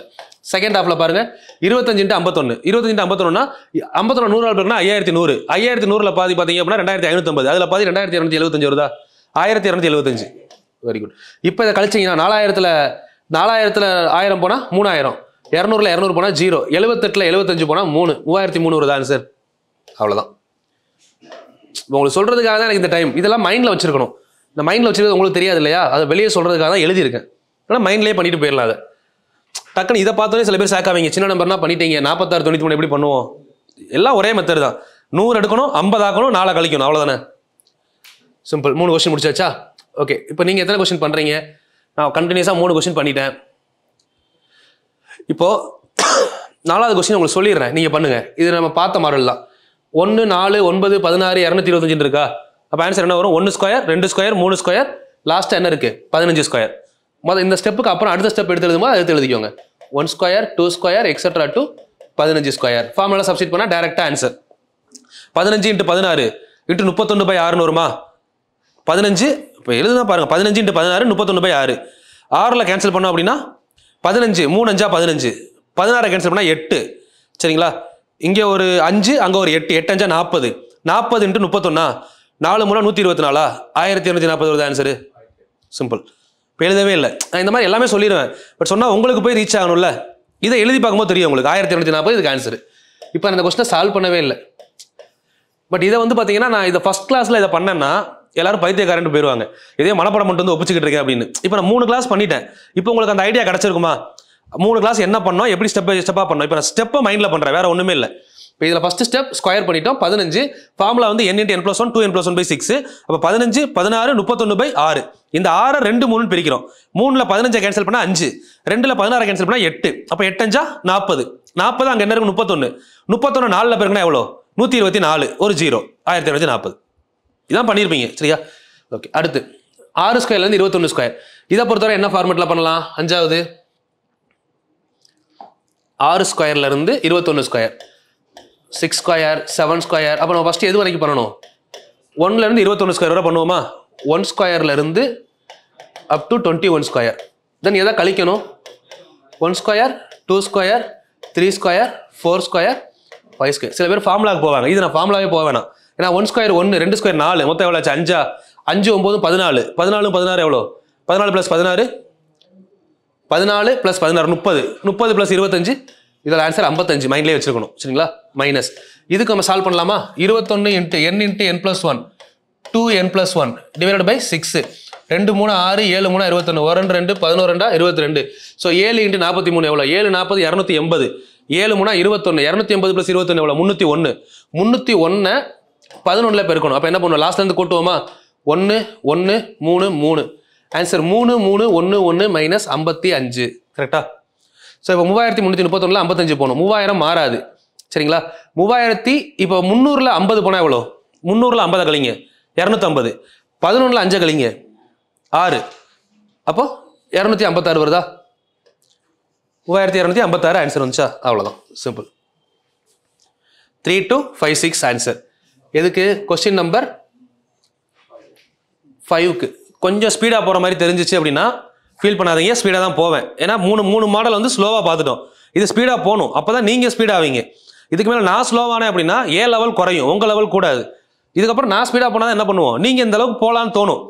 செகண்ட் ஹாஃபில் பாருங்கள் 25 × 51. 25 × 51னா 51 100 இருக்குன்னா 5100. 5100ல் பாதி பார்த்தீங்க அப்படின்னா 2550. அதில் பாதி 2275 வருதா? 1275. Very good. இப்போ இதை கழிச்சிங்கன்னா 4000ல் 1000 போனால் 3000. 200ல் 200 போனால் 0. 78ல் 75 போனால் 3. 3300 வருதா ஆன்சர்? அவ்வளோதான். உங்களுக்கு சொல்கிறதுக்காக தான் எனக்கு இந்த டைம். இதெல்லாம் மைண்டில் வச்சுருக்கணும். இந்த மைண்டில் வச்சுருக்கிறது உங்களுக்கு தெரியாது இல்லையா? அதை வெளியே சொல்கிறதுக்காக தான் எழுதியிருக்கேன். ஆனால் மைண்ட்லேயே பண்ணிட்டு போயிடலாம். அதை டக்குன்னு இதை பார்த்தோன்னே சில பேர் சேர்க்காவீங்க. சின்ன நம்பர்னா பண்ணிட்டீங்க, 46 93 எப்படி பண்ணுவோம்? எல்லாம் ஒரே மெத்தட் தான். 100 எடுக்கணும், 50 ஆக்கணும், 4 கழிக்கணும், அவ்வளோதானே. சிம்பிள். 3 கொஸ்டின் முடிச்சாச்சா? ஓகே. இப்போ நீங்கள் எத்தனை கொஸ்டின் பண்ணுறீங்க? நான் கண்டினியூஸாக 3 கொஸ்டின் பண்ணிட்டேன். இப்போது 4வது கொஸ்டின் உங்களுக்கு சொல்லிடுறேன், நீங்கள் பண்ணுங்கள். இது நம்ம பார்த்த மாடல் தான். 1 4 9 16 225 இருக்கா? அப்போ ஆன்சர் என்ன வரும்? 1 ஸ்கொயர் 2 ஸ்கொயர் 3 ஸ்கொயர் லாஸ்ட்டாக என்ன இருக்குது? 15 ஸ்கொயர். முதல் இந்த ஸ்டெப்புக்கு அப்புறம் அடுத்த ஸ்டெப் எடுத்து எழுதும்போது அதை எழுதிக்கோங்க. 1 square 2 square extra to 15 square. Formula substitute பண்ணால் டேரெக்டாக ஆன்சர் 15 × 16 × 31/6 வருமா? 15 இப்போ எழுதுனா பாருங்கள். 15 × 16 31/6. 6ல் கேன்சல் பண்ணோம் அப்படின்னா 15 3 5 15. 16 கேன்சல் பண்ணால் 8. சரிங்களா? இங்கே ஒரு 5, அங்கே ஒரு 8. 8 5 40. 40 × 31. 4 3 124. 1240 வருது ஆன்சரு. சிம்பிள். இப்போ எழுதவே இல்லை. நான் இந்த மாதிரி எல்லாமே சொல்லிடுவேன். பட் சொன்னால் உங்களுக்கு போய் ரீச் ஆகணும்ல. இதை எழுதி பார்க்கும்போது தெரியும் உங்களுக்கு. 1240 இதுக்கு ஆன்சரு. இப்போ அந்த கொஸ்டினை சால்வ் பண்ணவே இல்லை. பட் இதை வந்து பார்த்தீங்கன்னா நான் இதை ஃபஸ்ட் கிளாஸில் இதை பண்ணேன்னா எல்லாரும் பைத்தியக்காரன்ட்டு போயிடுவாங்க. இதே மனப்படம் மட்டும் வந்து ஒப்பிச்சுக்கிட்டு இருக்கேன் அப்படின்னு. இப்போ நான் 3 கிளாஸ் பண்ணிட்டேன். இப்போ உங்களுக்கு அந்த ஐடியா கிடச்சிருக்குமா? 3 கிளாஸ் என்ன பண்ணோம், எப்படி ஸ்டெப்பாக பண்ணோம்? இப்போ நான் ஸ்டெப்பை மைண்டில் பண்ணுறேன், வேறு ஒன்றுமே இல்லை. இப்போ இதில் ஃபஸ்ட்டு ஸ்டெப் ஸ்கொயர் பண்ணிட்டோம். 15 ஃபார்முலா வந்து n × n + 1 2n + 1/6. அப்போ 15 16 31/6. இந்த 6 2 3 பிரிக்கிறோம். 3ல் 15 கேன்சல் பண்ணால் 5. 2ல் 16 கேன்சல் பண்ணால் 8. அப்போ 8 5 40. 40 அங்கே என்ன இருக்கும்? 31. 31 4ல் பெருக்குனா எவ்வளோ? 124. ஒரு 0. 1240. இதான் பண்ணியிருப்பீங்க. சரியா? ஓகே. அடுத்து 6 ஸ்கொயர்லேருந்து 21 ஸ்கொயர். இதை பொறுத்தவரை என்ன ஃபார்மெட்டில் பண்ணலாம்? 5வது 6 ஸ்கொயர்லேருந்து 21 ஸ்கொயர். 6 square 7 square. அப்போ நம்ம ஃபஸ்ட்டு எது வரைக்கும் பண்ணணும்? 1லேருந்து 21 ஸ்கொயர் வரை பண்ணுவோமா? 1 ஸ்கொயர்லேருந்து அப் டு 21 ஸ்கொயர். தென் எதை கழிக்கணும்? 1 square 2 square 3 square 4 square 5 square. சில பேர் ஃபார்முலாவுக்கு போவாங்க. இது நான் ஃபார்முலாவே போக வேணாம். ஏன்னா 1 ஸ்கொயர் 1 2 ஸ்கொயர் 4 மொத்தம் எவ்வளோ ஆச்சு? 5 5 9 14. 14 16 எவ்வளோ? 14 + 16 14 + 16 30. 30 + 25. இதில் ஆன்சர் 55. மைண்ட்லேயே வச்சுருக்கணும். சரிங்களா? மைனஸ் இதுக்கு நம்ம சால்வ் பண்ணலாமா? 21 × n × n + 1 2n + 1 divided by 6. 2 3 6 7 3 21. 1 2 11 22. So 7 × 43 எவ்வளோ? 7 40 280. 7 3 21. 280 + 21 எவ்வளோ? 301. 301 11ல் பெருக்கணும். அப்போ என்ன பண்ணுவோம்? லாஸ்ட்லேருந்து கூட்டுவோமா? 1 1 3 3. Answer 3 3 1 1 minus 55. கரெக்டா? ஸோ இப்போ 3331 55 போகணும். 3000 மாறாது. சரிங்களா? 3000 இப்போ 300ல் 50 போனால் எவ்வளோ? 300ல் 50 கழிங்க 250, 11ல் 5 கழிங்க 6, அப்போ 256 வருதா? 3256 ஆன்சர் வந்துச்சா? அவ்வளோதான், சிம்பிள். 3 to 5 6 answer. எதுக்கு? கொஸ்டின் நம்பர் 5க்கு. கொஞ்சம் ஸ்பீடாக போகிற மாதிரி தெரிஞ்சிச்சு அப்படின்னா ஃபீல் பண்ணாதீங்க, ஸ்பீடாக தான் போவேன். ஏன்னா மூணு மாடல் வந்து ஸ்லோவாக பார்த்துட்டோம். இது ஸ்பீடாக போகணும், அப்போ தான் நீங்கள் ஸ்பீடாவீங்க. இதுக்கு மேலே நான் ஸ்லோவானேன் அப்படின்னா லெவல் குறையும், உங்கள் லெவல் கூடாது. இதுக்கப்புறம் நான் ஸ்பீடாக போனால் என்ன பண்ணுவோம், நீங்கள் இந்த அளவுக்கு போகலான்னு தோணும்.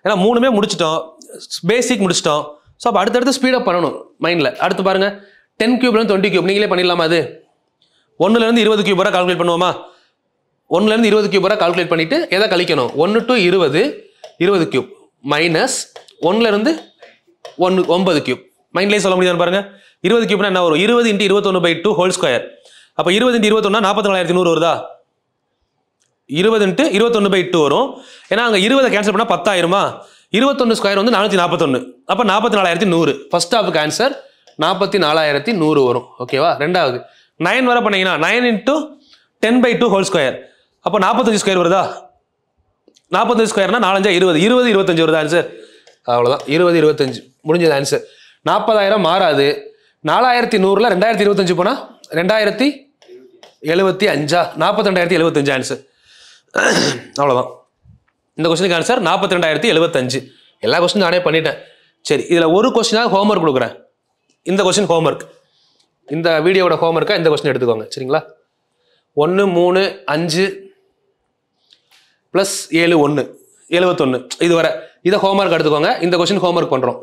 ஏன்னா மூணுமே முடிச்சிட்டோம், பேசிக் முடிச்சிட்டோம். ஸோ அப்போ அடுத்தடுத்து ஸ்பீடாக பண்ணணும் மைண்டில். அடுத்து பாருங்கள், 10 கியூப்லேருந்து 20 கியூப் நீங்களே பண்ணிடலாமா? அது 1லேருந்து 20 கியூப் வரை கால்குலேட் பண்ணுவோமா? 1லேருந்து 20 கியூப் வரை கால்குலேட் பண்ணிவிட்டு எதை கழிக்கணும்? 1 to 20 கியூப் மைனஸ் 1லேருந்து 9 கியூப். மைண்ட்லேயே சொல்ல முடியாது பாருங்கள். 20 கியூப்னா என்ன வரும்? 20 × 21/2 ஹோல் ஸ்கொயர். அப்போ 20 × 21 44,100 வருதா? 20 × 21/2 வரும். ஏன்னா அங்கே 20 கேன்சல் பண்ணால் 10,000மா? 21 ஸ்கொயர் வந்து 441, அப்போ 44,100. ஃபர்ஸ்ட் ஹாஃபுக்கு ஆன்சர் 44,100 வரும். ஓகேவா? ரெண்டாவது 9 வரை பண்ணீங்கன்னா 9 × 10/2 ஹோல் ஸ்கொயர், அப்போ 45 ஸ்கொயர் வருதா? 45 ஸ்கொயர்னா 4 5 20, 20 25 வருதா ஆன்சர்? அவ்வளோதான், 20 25 முடிஞ்சது ஆன்சர். 40,000 மாறாது. 4100ல் 2025 போனால் 2075, 42,075 ஆன்சர். அவ்வளோதான், இந்த கொஸ்டினுக்கு ஆன்சர் 42,075. எல்லா கொஸ்டினும் நானே பண்ணிட்டேன். சரி, இதில் ஒரு கொஸ்டினாக ஹோம்ஒர்க் கொடுக்குறேன். இந்த கொஸ்டின் ஹோம்ஒர்க், இந்த வீடியோட ஹோம்ஒர்க்காக இந்த கொஸ்டின் எடுத்துக்கோங்க. சரிங்களா? 1 3 5 + 7 1 71 இது வரை இதை ஹோம்ஒர்க் எடுத்துக்கோங்க. இந்த கொஸ்டின் ஹோம்ஒர்க் பண்ணுறோம்.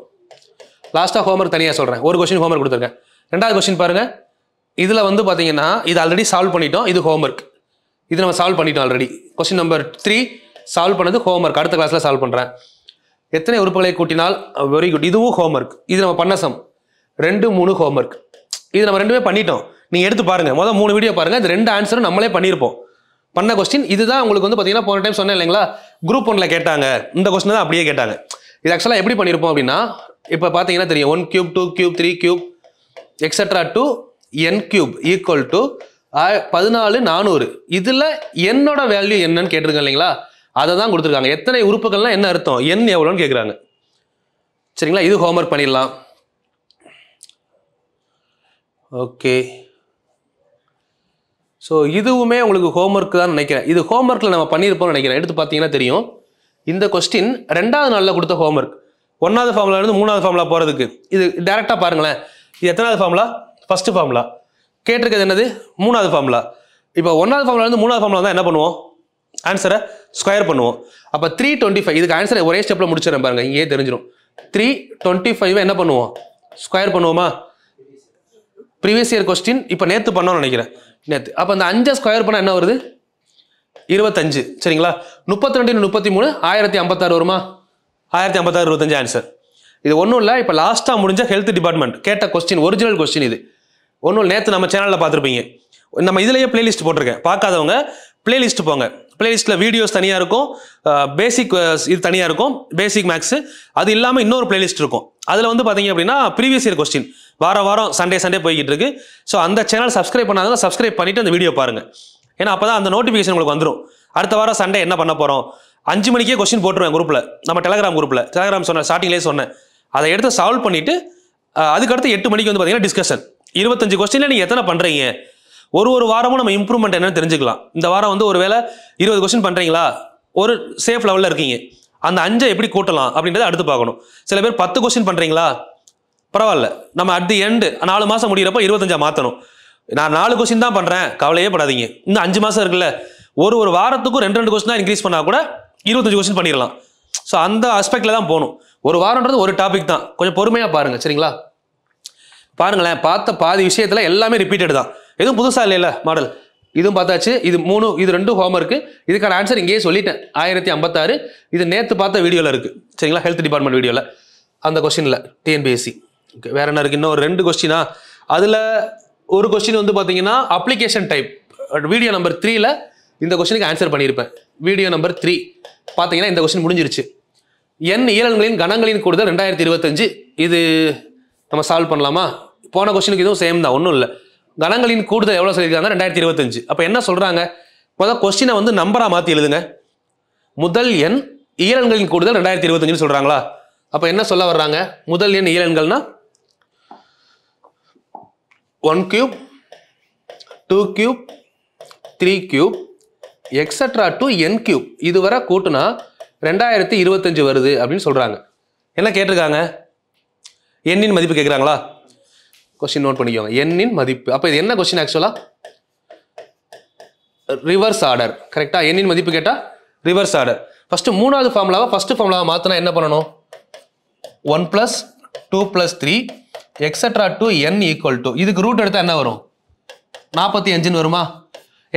லாஸ்ட்டாக ஹோம்ஒர்க் தனியாக சொல்கிறேன். ஒரு கொஸ்டின் ஹோம்ஒர்க் கொடுத்துருக்கேன். ரெண்டாவது கொஸ்டின் பாருங்கள். இதில் வந்து பார்த்தீங்கன்னா இது ஆல்ரெடி சால்வ் பண்ணிட்டோம். இது ஹோம்ஒர்க், இது நம்ம சால்வ் பண்ணிட்டோம் ஆல்ரெடி. கொஸ்டின் நம்பர் 3 சால்வ் பண்ணது ஹோம்ஒர்க். அடுத்த கிளாஸில் சால்வ் பண்ணுறேன். எத்தனை உறுப்புகளை கூட்டினால்? வெரி குட், இதுவும் ஹோம்ஒர்க். இது நம்ம பண்ண சம் 2 3 ஹோம்ஒர்க். இது நம்ம ரெண்டுமே பண்ணிட்டோம். நீங்கள் எடுத்து பாருங்கள், மொதல் 3 வீடியோ பாருங்கள். இது 2 ஆன்சரும் நம்மளே பண்ணியிருப்போம். பண்ண கொஸ்டின் இதுதான். உங்களுக்கு வந்து பார்த்தீங்கன்னா போன டைம் சொன்னேன் இல்லைங்களா, குரூப் 1ல் கேட்டாங்க இந்த கொஸ்டின் தான் அப்படியே கேட்டாங்க. இது ஆக்சுவலாக எப்படி பண்ணியிருப்போம் அப்படின்னா, இப்போ பார்த்தீங்கன்னா தெரியும் 1 cube 2 cube 3 cube etcetera to n cube equal to 14,400. இதில் என்னோட வேல்யூ என்னன்னு கேட்டிருக்கேன் இல்லைங்களா, அதை தான் கொடுத்துருக்காங்க. எத்தனை உறுப்புகள்லாம் என்ன அர்த்தம், n எவ்வளோன்னு கேட்குறாங்க. சரிங்களா? இது ஹோம்ஒர்க் பண்ணிடலாம். ஓகே, ஸோ இதுவுமே உங்களுக்கு ஹோம்ஒர்க் தான் நினைக்கிறேன். இது ஹோம்ஒர்க்கில் நம்ம பண்ணியிருப்போம்னு நினைக்கிறேன். எடுத்து பார்த்தீங்கன்னா தெரியும். இந்த கொஸ்டின் 2வது நாளில் கொடுத்த ஹோம்ஒர்க். 1வது ஃபார்முலாலேருந்து 3வது ஃபார்முலா போகிறதுக்கு இது டேரெக்டாக பாருங்களேன். இது எத்தனாவது ஃபார்முலா? First formula. கேட்டிருக்கிறது என்னது? 3வது ஃபார்முலா. இப்போ 1வது ஃபார்முலாலேருந்து 3வது ஃபார்முலா தான் என்ன பண்ணுவோம்? ஆன்சரை ஸ்கொயர் பண்ணுவோம். அப்போ 325. இதுக்கு ஆன்சரை ஒரே ஸ்டெப்பில் முடிச்சிடறேன் பாருங்கள், இங்கேயே தெரிஞ்சிடும். 325 என்ன பண்ணுவோம்? ஸ்கொயர் பண்ணுவோமா? ப்ரீவியஸ் இயர் கொஸ்டின் இப்போ நேற்று பண்ணோம்னு நினைக்கிறேன். நேற்று. அப்போ அந்த 5 ஸ்கொயர் பண்ணால் என்ன வருது? 25. சரிங்களா? 32 × 33 1056 வருமா? 1056 25 ஆன்சர். இது ஒன்றும் இல்லை, இப்போ லாஸ்ட்டாக முடிஞ்ச ஹெல்த் டிபார்ட்மெண்ட் கேட்ட கொஸ்டின், ஒரிஜினல் கொஸ்டின் இது. ஒன்றும் நேற்று நம்ம சேனலில் பார்த்துருப்பீங்க. நம்ம இதிலேயே பிளேலிஸ்ட் போட்டிருக்கேன். பார்க்காதவங்க பிளேலிஸ்ட் போங்க. பிளேலிஸ்ட்டில் வீடியோஸ் தனியாக இருக்கும், பேசிக் இது தனியாக இருக்கும், பேசிக் மேக்ஸு. அது இல்லாமல் இன்னொரு பிளேலிஸ்ட் இருக்கும். அதில் வந்து பார்த்தீங்க அப்படின்னா ப்ரீவியஸ் இயர் கொஸ்டின் வாரம் சண்டே போய்கிட்டு இருக்கு. ஸோ அந்த சேனல் சப்ஸ்கிரைப் பண்ணாதவங்க சப்ஸ்கிரைப் பண்ணிவிட்டு அந்த வீடியோ பாருங்கள். ஏன்னா அப்போ தான் அந்த நோட்டிஃபிகேஷன் உங்களுக்கு வந்துடும். அடுத்த வாரம் சண்டே என்ன பண்ண போகிறோம், 5 மணிக்கே கொஸ்டின் போட்டுருவேன் குரூப்பில், நம்ம டெலகிராம் குரூப்பில். டெலகிராம் சொன்னேன், ஸ்டார்டிங்லேயே சொன்னேன். அதை எடுத்து சால்வ் பண்ணிவிட்டு அதுக்கடுத்து 8 மணிக்கு வந்து பார்த்தீங்கன்னா டிஸ்கஷன். 25 கொஸ்டினில் நீங்கள் எத்தனை பண்ணுறீங்க, ஒரு வாரமும் நம்ம இம்ப்ரூவ்மெண்ட் என்னன்னு தெரிஞ்சுக்கலாம். இந்த வாரம் வந்து ஒரு வேளை 20 கொஸ்டின் பண்ணுறீங்களா, ஒரு சேஃப் லெவலில் இருக்கீங்க, அந்த 5 எப்படி கூட்டலாம் அப்படின்றத அடுத்து பார்க்கணும். சில பேர் 10 கொஸ்டின் பண்ணுறீங்களா, பரவாயில்ல, நம்ம அட் தி எண்டு 4 மாதம் முடிகிறப்போ 25 மாற்றணும். நான் 4 கொஸ்டின் தான் பண்ணுறேன், கவலையே படாதீங்க. இன்னும் 5 மாதம் இருக்குல்ல, ஒரு வாரத்துக்கும் 2 கொஸ்டின் தான் இன்க்ரீஸ் பண்ணால் கூட 25 கொஸ்டின் பண்ணிடலாம். ஸோ அந்த ஆஸ்பெக்டில் தான் போகணும். ஒரு வாரன்றது ஒரு டாபிக் தான், கொஞ்சம் பொறுமையாக பாருங்கள். சரிங்களா? பாருங்களேன், பார்த்த பாதி விஷயத்தில் எல்லாமே ரிப்பீட்டட் தான், எதுவும் புதுசாக இல்லைல்ல மாடல். இதுவும் பார்த்தாச்சு. இது 2 ஹோம்ஒர்க்கு. இதுக்கான ஆன்சர் இங்கேயே சொல்லிட்டேன், 1056. இது நேற்று பார்த்த வீடியோவில் இருக்குது. சரிங்களா? ஹெல்த் டிபார்ட்மெண்ட் வீடியோவில் அந்த கொஸ்டினில் டிஎன்பிஎஸ்சி. ஓகே, வேறு என்ன இருக்குது? இன்னும் ஒரு 2 கொஸ்டினா. அதில் ஒரு கொஸ்டின் வந்து பார்த்தீங்கன்னா அப்ளிகேஷன் டைப். வீடியோ நம்பர் 3ல் இந்த கொஸ்டினுக்கு ஆன்சர் பண்ணியிருப்பேன். வீடியோ நம்பர் 3 பார்த்தீங்கன்னா இந்த கொஸ்டின் முடிஞ்சிருச்சு. n இயலன்களின் கணங்களின் கூடுதல் 2025. இது நம்ம சால்வ் பண்ணலாமா? போன கொஸ்டினுக்கு இதுவும் சேம் தான், ஒன்றும் இல்லை. கணங்களின் கூடுதல் எவ்வளோ சொல்லியிருக்காங்க? 2025. அப்போ என்ன சொல்கிறாங்க? முதல் கொஸ்டினை வந்து நம்பரா மாத்தி எழுதுங்க. முதல் எண் இயலெண்களின் கூடுதல் 2025 சொல்றாங்களா? அப்ப என்ன சொல்ல வர்றாங்க? முதல் எண் இயலெண்கள்னா 1 cube 2 cube 3 cube etcetera to n cube இதுவரை கூட்டுனா 2025 வருது அப்படின்னு சொல்றாங்க. என்ன கேட்டிருக்காங்க? எண்ணின் மதிப்பு கேட்குறாங்களா? கொஸ்டின் நோட் பண்ணிக்கோங்க. எண்ணின் மதிப்பு. அப்போ இது என்ன கொஸ்டின் ஆக்சுவலா? Reverse order. கரெக்டா? எண்ணின் மதிப்பு கேட்டா ரிவர்ஸ் ஆர்டர். ஃபர்ஸ்ட் மூணாவது ஃபார்முலாவை ஃபர்ஸ்ட் ஃபார்முலாவை மாத்தினா என்ன பண்ணணும்? 1 + 2 + 3 எக்ஸெட்ரா டு n = இதுக்கு ரூட் எடுத்தா என்ன வரும்? 45 வருமா?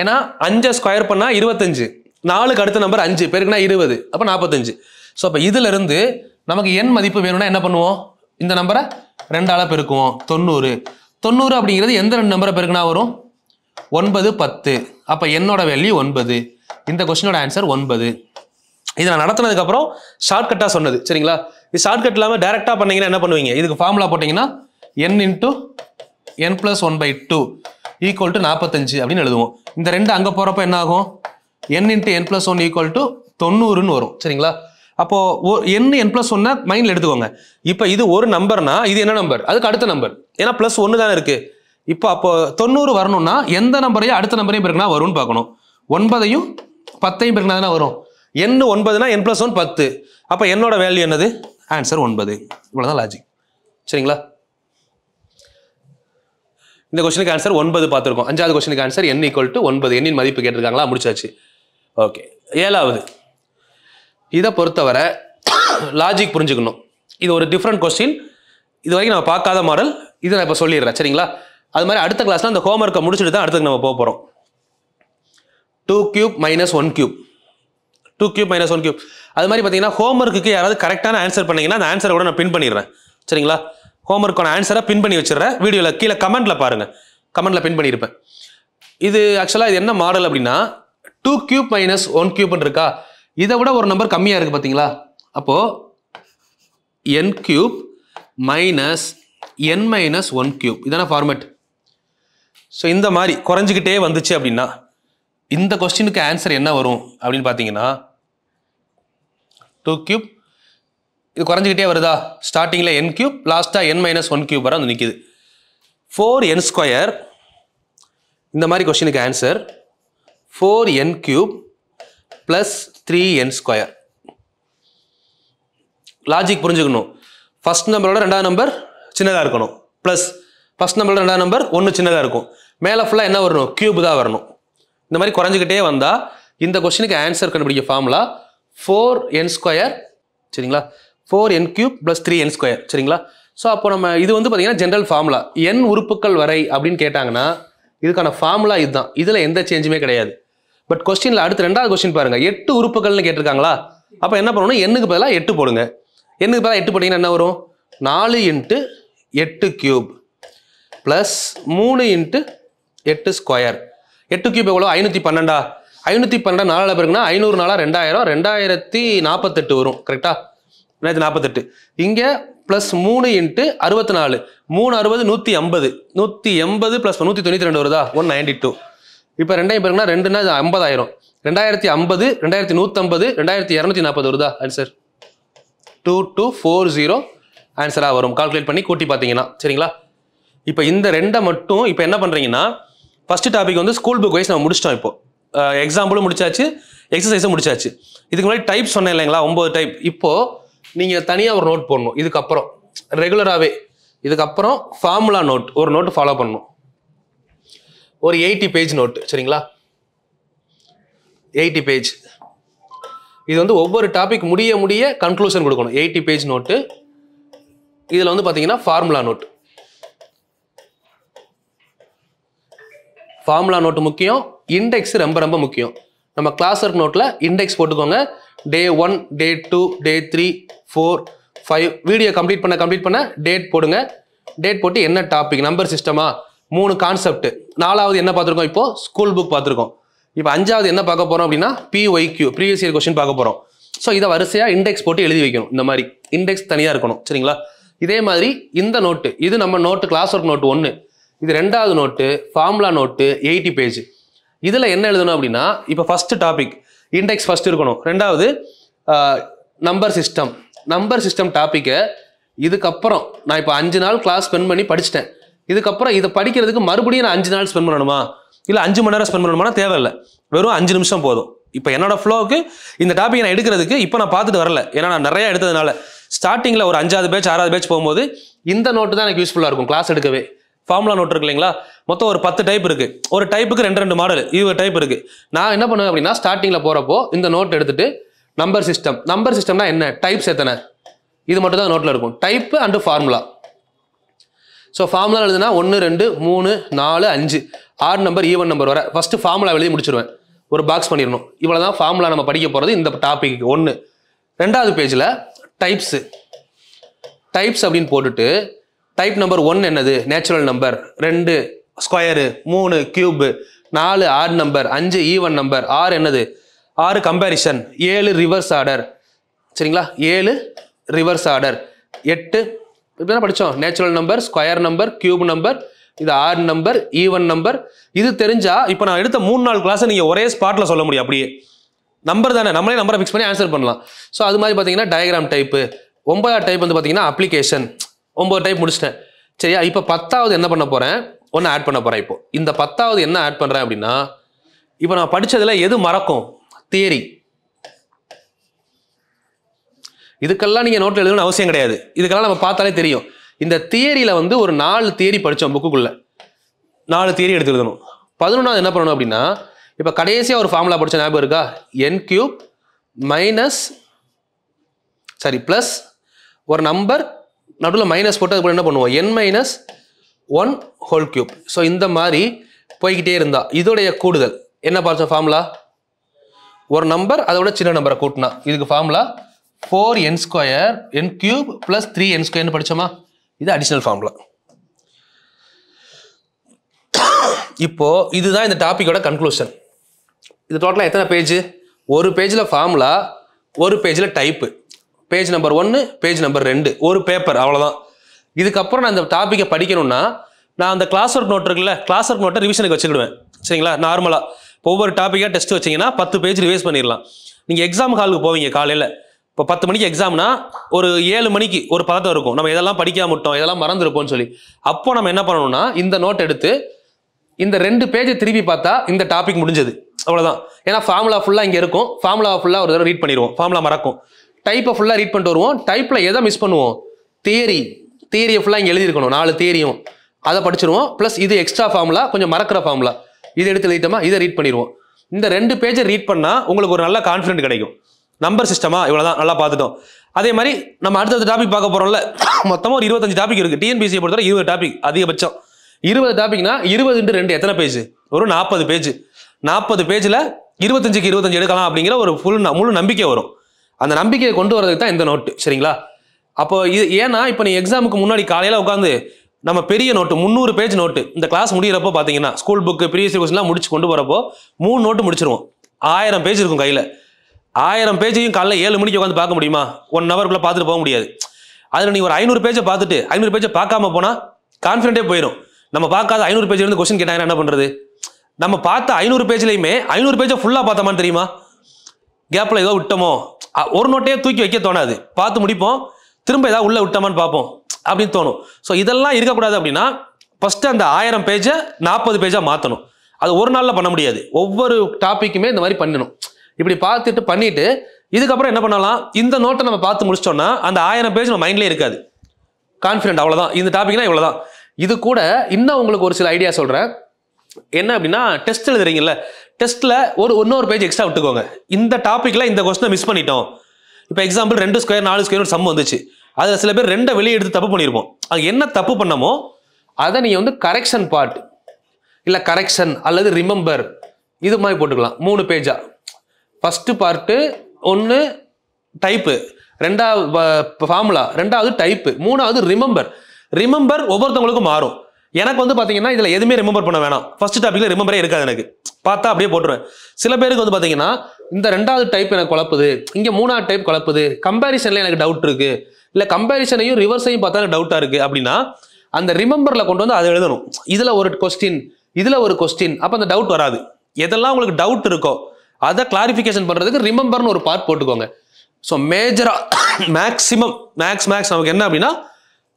ஏன்னா 5 ஸ்கொயர் பண்ணா 25, 4க்கு அடுத்த நம்பர் 5 பெருக்குனா 20, அப்போ 45. ஸோ அப்போ இதுல இருந்து நமக்கு n மதிப்பு வேணும்னா என்ன பண்ணுவோம்? இந்த நம்பரை 2ஆல பெருக்குவோம். 90. 90 அப்படிங்கிறது எந்த ரெண்டு நம்பரை பெருக்குனா வரும்? 9 10. அப்போ என்னோட வேல்யூ 9. இந்த கொஸ்டினோட ஆன்சர் 9. இதை நான் நடத்தினதுக்கு அப்புறம் ஷார்ட்கட்டா சொன்னது. சரிங்களா? இது ஷார்ட்கட் இல்லாமல் டைரக்டா பண்ணீங்கன்னா என்ன பண்ணுவீங்க? இதுக்கு ஃபார்முலா போட்டீங்கன்னா n × n + 1/2 = 45 அப்படின்னு எழுதுவோம். இந்த ரெண்டு அங்க போறப்ப என்ன ஆகும்? n × n + 1 = 90ன்னு வரும். சரிங்களா? அப்போ n n+1 மைண்ட்ல எடுத்துக்கோங்க. இப்போ இது ஒரு நம்பர்னா இது என்ன நம்பர்? அதுக்கு அடுத்த நம்பர். ஏன்னா +1 தானே இருக்கு. இப்போ அப்போ 90 வரணும்னா எந்த நம்பரையும் அடுத்த நம்பரையும் பெருக்கினா வரும்னு பார்க்கணும். 9ஐயும் 10ஐயும் பெருக்கினா தானே வரும். n 9னா n + 1 10. அப்போ என்னோட வேல்யூ என்னது? ஆன்சர் 9. இவ்வளவுதான் லாஜிக். சரிங்களா? இந்த கொஸ்டினுக்கு ஆன்சர் 9 பார்த்துருக்கோம். 5வது கொஸ்டினுக்கு ஆன்சர் n = 9. எண்ணின் மதிப்பு கேட்டிருக்காங்களா? முடிச்சாச்சு. ஓகே. 7வது. இதை பொறுத்தவரை லாஜிக் புரிஞ்சுக்கணும். இது ஒரு டிஃப்ரெண்ட் கொஸ்டின். இது வரைக்கும் நம்ம பார்க்காத மாடல். இதை நான் இப்போ சொல்லிடுறேன். சரிங்களா? அது மாதிரி அடுத்த கிளாஸ்ல அந்த ஹோம்ஒர்க்கை முடிச்சுட்டு தான் அடுத்தது நம்ம போக போகிறோம். 2 cube - 1 cube 2 cube - 1 cube. அது மாதிரி பார்த்தீங்கன்னா ஹோம்ஒர்க்குக்கு யாராவது கரெக்டான ஆன்சர் பண்ணீங்கன்னா அந்த ஆன்சரை கூட நான் பின் பண்ணிடுறேன். சரிங்களா? ஹோம்ஒர்க்கான ஆன்சரை பின் பண்ணி வச்சிடுறேன். வீடியோவில் கீழே கமெண்ட்ல பாருங்க. கமெண்ட்ல பின் பண்ணியிருப்பேன். இது ஆக்சுவலாக இது என்ன மாடல் அப்படின்னா 2 cube - 1 cube இருக்கா? இதை விட ஒரு நம்பர் கம்மியாக இருக்குது பார்த்தீங்களா? அப்போ n cube - n - 1 cube இதான ஃபார்மேட். ஸோ இந்த மாதிரி குறைஞ்சிக்கிட்டே வந்துச்சு அப்படின்னா இந்த கொஸ்டினுக்கு ஆன்சர் என்ன வரும் அப்படின்னு பார்த்தீங்கன்னா 2 cube இது குறைஞ்சிக்கிட்டே வருதா? ஸ்டார்டிங்கில் n cube லாஸ்ட்டாக n - 1 cube வர வந்து நிற்கிது. 4n² இந்த மாதிரி கொஸ்டினுக்கு ஆன்சர் 4n³ + 3n². லாஜிக் புரிஞ்சுக்கணும். ஃபர்ஸ்ட் நம்பரோட ரெண்டாவது நம்பர் சின்னதாக இருக்கணும். ப்ளஸ் ஃபர்ஸ்ட் நம்பரோட ரெண்டாவது நம்பர் 1 சின்னதாக இருக்கும். மேலே ஃபுல்லாக என்ன வரணும்? கியூப் தான் வரணும். இந்த மாதிரி குறைஞ்சிக்கிட்டே வந்தால் இந்த கொஸ்டினுக்கு ஆன்சர் கண்டுபிடிக்க ஃபார்முலா 4n². சரிங்களா? 4n³ + 3n². சரிங்களா? ஸோ அப்போ நம்ம இது வந்து பார்த்தீங்கன்னா ஜென்ரல் ஃபார்முலா. n உறுப்புகள் வரை அப்படின்னு கேட்டாங்கன்னா இதுக்கான ஃபார்முலா இதுதான். இதில் எந்த சேஞ்சுமே கிடையாது. பட் கொஸ்டின்ல அடுத்து ரெண்டாவது கொஸ்டின் பாருங்க. 8 உறுப்புகள்னு கேட்டிருக்காங்களா? அப்போ என்ன பண்ணணும்? எண்ணுக்கு பதிலாக 8 போடுங்க. எண்ணுக்கு பதிலாக 8 போட்டீங்கன்னா என்ன வரும்? 4 × 8³ + 3 × 8². 8³ எவ்வளோ? 512. 512 4 பேருக்குன்னா 500 4 2000 2048 வரும். கரெக்டா? 2048. இங்கே +3 × 64 360 150 180 + 192 வருதா? 192. இப்போ ரெண்டையும் பேருக்குன்னா 2ன்னா 50,000 2050 2150 2240 வருதா? ஆன்சர் 2240 ஆன்சராக வரும். கால்குலேட் பண்ணி கூட்டி பார்த்தீங்கன்னா. சரிங்களா? இப்போ இந்த ரெண்டை மட்டும் இப்போ என்ன பண்ணுறீங்கன்னா ஃபர்ஸ்ட் டாபிக் வந்து ஸ்கூல் புக் வைஸ் நம்ம முடிச்சிட்டோம். இப்போ எக்ஸாம்பிளும் முடிச்சாச்சு, எக்ஸசைஸும் முடிச்சாச்சு. இதுக்கு முன்னாடி டைப் சொன்னேன் இல்லைங்களா? 9 டைப். இப்போது நீங்கள் தனியாக ஒரு நோட் போடணும். இதுக்கப்புறம் ரெகுலராகவே இதுக்கப்புறம் ஃபார்முலா நோட் ஒரு நோட்டு ஃபாலோ பண்ணணும். ஒரு 80 பேஜ் நோட்டு. சரிங்களா? 80 பேஜ். இது வந்து ஒவ்வொரு டாபிக் முடிய முடிய கன்க்ளூஷன் கொடுக்கணும். 80 பேஜ் நோட்டு. இதில் வந்து பார்த்தீங்கன்னா ஃபார்முலா நோட். ஃபார்முலா நோட்டு முக்கியம். இண்டெக்ஸ் ரொம்ப ரொம்ப முக்கியம். நம்ம கிளாஸ் ஒர்க் நோட்டில் இண்டெக்ஸ் போட்டுக்கோங்க. Day 1 Day 2 Day 3 4 5 video complete பண்ண டேட் போடுங்க. டேட் போட்டு என்ன டாபிக், நம்பர் சிஸ்டமா, 3 கான்செப்ட். 4வது என்ன பார்த்துருக்கோம்? இப்போ ஸ்கூல் புக் பார்த்துருக்கோம். இப்போ 5வது என்ன பார்க்க போகிறோம் அப்படின்னா PYQ ப்ரீவியஸ் இயர் கொஸ்டின் பார்க்க போகிறோம். ஸோ இதை வரிசையாக இண்டெக்ஸ் போட்டு எழுதி வைக்கணும். இந்த மாதிரி இண்டெக்ஸ் தனியாக இருக்கணும். சரிங்களா? இதே மாதிரி இந்த நோட்டு இது நம்ம நோட்டு கிளாஸ் ஒர்க் நோட்டு 1. இது 2வது நோட்டு ஃபார்முலா நோட்டு 80 பேஜ். இதில் என்ன எழுதணும் அப்படின்னா இப்போ ஃபஸ்ட்டு டாபிக் இண்டெக்ஸ் ஃபஸ்ட் இருக்கணும். ரெண்டாவது நம்பர் சிஸ்டம் டாப்பிக்கை இதுக்கப்புறம் நான் இப்போ 5 நாள் கிளாஸ் ஸ்பெண்ட் பண்ணி படிச்சுட்டேன். இதுக்கப்புறம் இதை படிக்கிறதுக்கு மறுபடியும் நான் 5 நாள் ஸ்பெண்ட் பண்ணணுமா இல்லை 5 மணி நேரம் ஸ்பெண்ட் பண்ணணுமா? தேவையில்லை, வெறும் 5 நிமிஷம் போதும். இப்போ என்னோட ஃப்ளோவுக்கு இந்த டாப்பிக்கை நான் எடுக்கிறதுக்கு இப்போ நான் பார்த்துட்டு வரல, ஏன்னா நான் நிறையா எடுத்ததுனால. ஸ்டார்டிங்கில் ஒரு 5வது பேட்ச் 6வது பேட்ச் போகும்போது இந்த நோட்டு தான் எனக்கு யூஸ்ஃபுல்லாக இருக்கும் கிளாஸ் எடுக்கவே. ஃபார்முலா நோட் இருக்கு இல்லைங்களா, மொத்தம் ஒரு 10 டைப் இருக்குது. ஒரு டைப்புக்கு 2 மாடல் 20 டைப் இருக்குது. நான் என்ன பண்ணுவேன் அப்படின்னா ஸ்டார்டிங்கில் போகிறப்போ இந்த நோட் எடுத்துட்டு நம்பர் சிஸ்டம்னா என்ன, டைப்ஸ் எத்தனை, இது மட்டும் தான் நோட்டில் இருக்கும். Type and formula. So formula எழுதுனா 1 2 3 4 5 6 நம்பர் ஈவன் நம்பர் வர ஃபஸ்ட்டு ஃபார்முலா எழுதி முடிச்சிருவேன். ஒரு பாக்ஸ் பண்ணிடணும். இவ்வளோ தான் ஃபார்முலா நம்ம படிக்க போகிறது இந்த டாபிக் 1. 2வது பேஜில் டைப்ஸ் அப்படின்னு போட்டுட்டு டைப் நம்பர் 1 என்னது, natural number, 2 square, 3 cube, 4 add number, 5 even number, 6 என்னது 6 கம்பேரிஷன், 7 ரிவர்ஸ் ஆர்டர். சரிங்களா, 7 ரிவர்ஸ் ஆர்டர், 8 இப்போ படித்தோம் natural number, square number, cube number, இது ஆட் நம்பர், ஈவன் நம்பர். இது தெரிஞ்சா இப்போ நான் எடுத்த 3 நாள் கிளாஸை நீங்கள் ஒரே ஸ்பாட்டில் சொல்ல முடியும். அப்படியே நம்பர் தானே, நம்மளே நம்பரை ஃபிக்ஸ் பண்ணி ஆன்சர் பண்ணலாம். ஸோ அது மாதிரி பார்த்தீங்கன்னா டயக்ராம் டைப்பு. 9வது டைப் வந்து பார்த்தீங்கன்னா அப்ளிகேஷன். 9 டைப் முடிச்சிட்டேன். சரியா, இப்போ 10வது என்ன பண்ண போகிறேன், ஒன்று ஆட் பண்ண போகிறேன். இப்போ இந்த 10வது என்ன ஆட் பண்ணுறேன் அப்படின்னா, இப்போ நான் படித்ததில் எது மறக்கும், தியரி. இதுக்கெல்லாம் நீங்கள் நோட்டில் எழுதணும்னு அவசியம் கிடையாது. இதுக்கெல்லாம் நம்ம பார்த்தாலே தெரியும். இந்த தியரியில் வந்து ஒரு 4 தியரி படித்தோம் புக்குக்குள்ளே, 4 தியரி எடுத்து எழுதணும். 11வது என்ன பண்ணணும் அப்படின்னா, இப்போ கடைசியாக ஒரு ஃபார்முலா படித்த ஞாபகம் இருக்கா, n³ ப்ளஸ் ஒரு நம்பர் நடுவில் மைனஸ் போட்டு அதுக்கு என்ன பண்ணுவோம், n-1 ஹோல் கியூப். ஸோ இந்த மாதிரி போய்கிட்டே இருந்தா இதோடைய கூடுதல் என்ன பார்த்தோம், ஃபார்முலா ஒரு நம்பர் அதோட சின்ன நம்பரை கூட்டினா இதுக்கு ஃபார்முலா 4n² n³ + 3n² படிச்சோமா, இது அடிஷனல் ஃபார்முலா. இப்போ இதுதான் இந்த டாபிக்கோட கன்க்ளூஷன். இது டோட்டலாக எத்தனை பேஜ், ஒரு பேஜில் ஃபார்முலா, ஒரு பேஜில் type, page number 1 page number 2 ஒரு பேப்பர், அவ்வளோதான். இதுக்கப்புறம் நான் இந்த டாப்பிக்கை படிக்கணும்னா நான் அந்த கிளாஸ் ஒர்க் நோட் இருக்குல்ல, கிளாஸ் ஒர்க் நோட்டை ரிவிஷனுக்கு வச்சுக்கிடுவேன். சரிங்களா, நார்மலாக ஒவ்வொரு டாப்பிக்காக டெஸ்ட் வச்சிங்கன்னா 10 பேஜ் ரிவைஸ் பண்ணிடலாம். நீங்கள் எக்ஸாம் ஹாலுக்கு போவீங்க காலையில், இப்போ 10 மணிக்கு எக்ஸாம்னா ஒரு 7 மணிக்கு ஒரு பதட்டம் இருக்கும், நம்ம இதெல்லாம் படிக்காம விட்டோம், இதெல்லாம் மறந்துருப்போம்னு சொல்லி. அப்போ நம்ம என்ன பண்ணணும்னா இந்த நோட் எடுத்து இந்த 2 பேஜை திருப்பி பார்த்தா இந்த டாபிக் முடிஞ்சது, அவ்வளோதான். ஏன்னா ஃபார்முலா ஃபுல்லாக இங்கே இருக்கும், ஃபார்முலா ஃபுல்லாக ஒரு தடவை ரீட் பண்ணிடுவோம், ஃபார்முலா மறக்கும். டைப்பை ஃபுல்லாக ரீட் பண்ணிட்டு வருவோம், டைப்பில் எதை மிஸ் பண்ணுவோம், தியரியை ஃபுல்லாக இங்கே எழுதியிருக்கணும், 4 தியரியும் அதை படிச்சிருவோம். ப்ளஸ் இது எக்ஸ்ட்ரா ஃபார்முலா, கொஞ்சம் மறக்கிற ஃபார்முலா, இதை எடுத்து எழுதிட்டோமா இதை ரீட் பண்ணிடுவோம். இந்த 2 பேஜை ரீட் பண்ணால் உங்களுக்கு ஒரு நல்ல கான்ஃபிடென்ட் கிடைக்கும். நம்பர் சிஸ்டமா இவ்வளோதான், நல்லா பார்த்துட்டோம். அதே மாதிரி நம்ம அடுத்த டாபிக் பார்க்க போகிறோம்ல, மொத்தமாக ஒரு 25 டாபிக் இருக்குது. டிஎன்பிசியை பொறுத்தவரை 20 டாபிக் அதிகபட்சம். 20 டாபிக்னா 20 × 2 எத்தனை பேஜ், ஒரு 40 பேஜ். 40 பேஜில் 25க்கு 25 எடுக்கலாம் அப்படிங்கிற ஒரு முழு நம்பிக்கை வரும். அந்த நம்பிக்கையை கொண்டு வரதுக்கு தான் இந்த நோட்டு. சரிங்களா, அப்போ இது ஏன்னா இப்போ நீ எக்ஸாமுக்கு முன்னாடி காலையில் உட்காந்து நம்ம பெரிய நோட்டு 300 பேஜ் நோட்டு இந்த கிளாஸ் முடிகிறப்போ பார்த்தீங்கன்னா ஸ்கூல் புக்கு ப்ரீவியஸ் கொஸ்டின்லாம் முடிச்சு கொண்டு போகிறப்போ 3 நோட்டு முடிச்சிருவோம். 1000 பேஜ் இருக்கும் கையில். 1000 பேஜையும் காலையில் 7 மணிக்கு உட்காந்து பார்க்க முடியுமா, 1 ஹவருக்குள்ளே பார்த்துட்டு போக முடியாது. அதில் நீ ஒரு 500 பேஜை பார்த்துட்டு 500 பேஜை பார்க்காம போனால் கான்ஃபிடென்ட்டே போயிடும். நம்ம பார்க்காத 500 பேஜ் இருந்து கொஸ்டின் கேட்டாங்கன்னா என்ன பண்ணுறது, நம்ம பார்த்த 500 பேஜ்லையுமே 500 பேஜை ஃபுல்லாக பார்த்தோமான்னு தெரியுமா, கேப்பில் ஏதோ விட்டோமோ, ஒரு நோட்டையே தூக்கி வைக்க தோணாது, பார்த்து முடிப்போம், திரும்ப ஏதாவது உள்ளே விட்டோமான்னு பார்ப்போம் அப்படின்னு தோணும். ஸோ இதெல்லாம் இருக்கக்கூடாது அப்படின்னா ஃபஸ்ட்டு அந்த 1000 பேஜை 40 பேஜாக மாற்றணும். அது ஒரு நாளில் பண்ண முடியாது, ஒவ்வொரு டாப்பிக்குமே இந்த மாதிரி பண்ணணும். இப்படி பார்த்துட்டு பண்ணிட்டு இதுக்கப்புறம் என்ன பண்ணலாம், இந்த நோட்டை நம்ம பார்த்து முடிச்சிட்டோம்னா அந்த 1000 பேஜ் நம்ம மைண்ட்லேயே இருக்காது, கான்ஃபிடென்ட் அவ்வளோதான். இந்த டாபிக்னா இவ்வளோதான். இது கூட இன்னும் உங்களுக்கு ஒரு சில ஐடியா சொல்கிறேன். என்ன அப்படின்னா டெஸ்ட் எழுதுறீங்கல்ல, டெஸ்ட்டில் இன்னொரு பேஜ் எக்ஸ்ட்ரா விட்டுக்கோங்க. இந்த டாப்பிக்கில் இந்த கொஸ்டினை மிஸ் பண்ணிட்டோம். இப்போ எக்ஸாம்பிள் 2² 4² சம் வந்துச்சு, அதில் சில பேர் 2 வெளியே எடுத்து தப்பு பண்ணியிருப்போம். அது என்ன தப்பு பண்ணமோ அதை நீங்கள் வந்து கரெக்ஷன் பார்ட் இல்லை கரெக்ஷன் அல்லது ரிமெம்பர் இது மாதிரி போட்டுக்கலாம். 3 பேஜா. ஃபஸ்ட்டு பார்ட்டு 1 டைப்பு, 2வது ஃபார்முலா, 2வது டைப்பு, 3வது ரிமெம்பர் ஒவ்வொருத்தவங்களுக்கும் மாறும். எனக்கு வந்து பார்த்தீங்கன்னா இதில் எதுவுமே ரிமெம்பர் பண்ண வேணாம், ஃபர்ஸ்ட் டாப்பிக்கில் ரிமெம்பரே இருக்காது, எனக்கு பார்த்தா அப்படியே போட்டுருவேன். சில பேருக்கு வந்து பார்த்தீங்கன்னா இந்த 2வது டைப் எனக்கு குழப்புது, இங்கே 3வது டைப் குழப்புது, கம்பேரிசனில் எனக்கு டவுட் இருக்குது, இல்லை கம்பேரிசனையும் ரிவர்ஸையும் பார்த்தா எனக்கு டவுட்டாக இருக்குது அப்படின்னா அந்த ரிமெம்பரில் கொண்டு வந்து அதை எழுதணும். இதில் ஒரு கொஸ்டின், இதில் ஒரு கொஸ்டின், அப்போ அந்த டவுட் வராது. எதெல்லாம் உங்களுக்கு டவுட் இருக்கோ அதை கிளாரிஃபிகேஷன் பண்ணுறதுக்கு ரிமெம்பர்னு ஒரு பார்ட் போட்டுக்கோங்க. ஸோ மேஜராக மேக்ஸிமம் மேக்ஸ் நமக்கு என்ன அப்படின்னா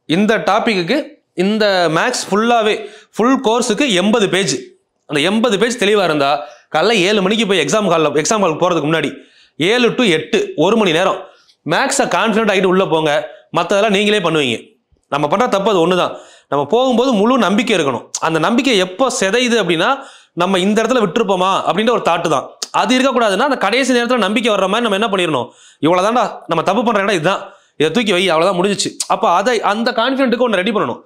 இந்த டாப்பிக்கு இந்த மேக்ஸ் ஃபுல்லாகவே ஃபுல் கோர்ஸுக்கு 80 பேஜ். அந்த 80 பேஜ் தெளிவாக இருந்தால் காலைல 7 மணிக்கு போய் எக்ஸாம் ஹாலுக்கு போகிறதுக்கு முன்னாடி 7 to 8 1 மணி நேரம் மேக்ஸை கான்ஃபிடென்ட் ஆகிட்டு உள்ளே போங்க. மற்றதெல்லாம் நீங்களே பண்ணுவீங்க. நம்ம பண்ணுற தப்பு அது ஒன்று தான். நம்ம போகும்போது முழு நம்பிக்கை இருக்கணும். அந்த நம்பிக்கை எப்போ சிதையுது அப்படின்னா நம்ம இந்த இடத்துல விட்டுருப்போமா அப்படின்ற ஒரு தாட்டு தான். அது இருக்கக்கூடாதுன்னா அந்த கடைசி நேரத்தில் நம்பிக்கை வர்ற மாதிரி நம்ம என்ன பண்ணிடணும், இவ்வளோதான்டா நம்ம தப்பு பண்ணுற இடம் இதுதான், இதை தூக்கி வை, அவ்வளோதான் முடிஞ்சிச்சு. அப்போ அதை அந்த கான்ஃபிடென்ட்டுக்கு ஒன்று ரெடி பண்ணணும்.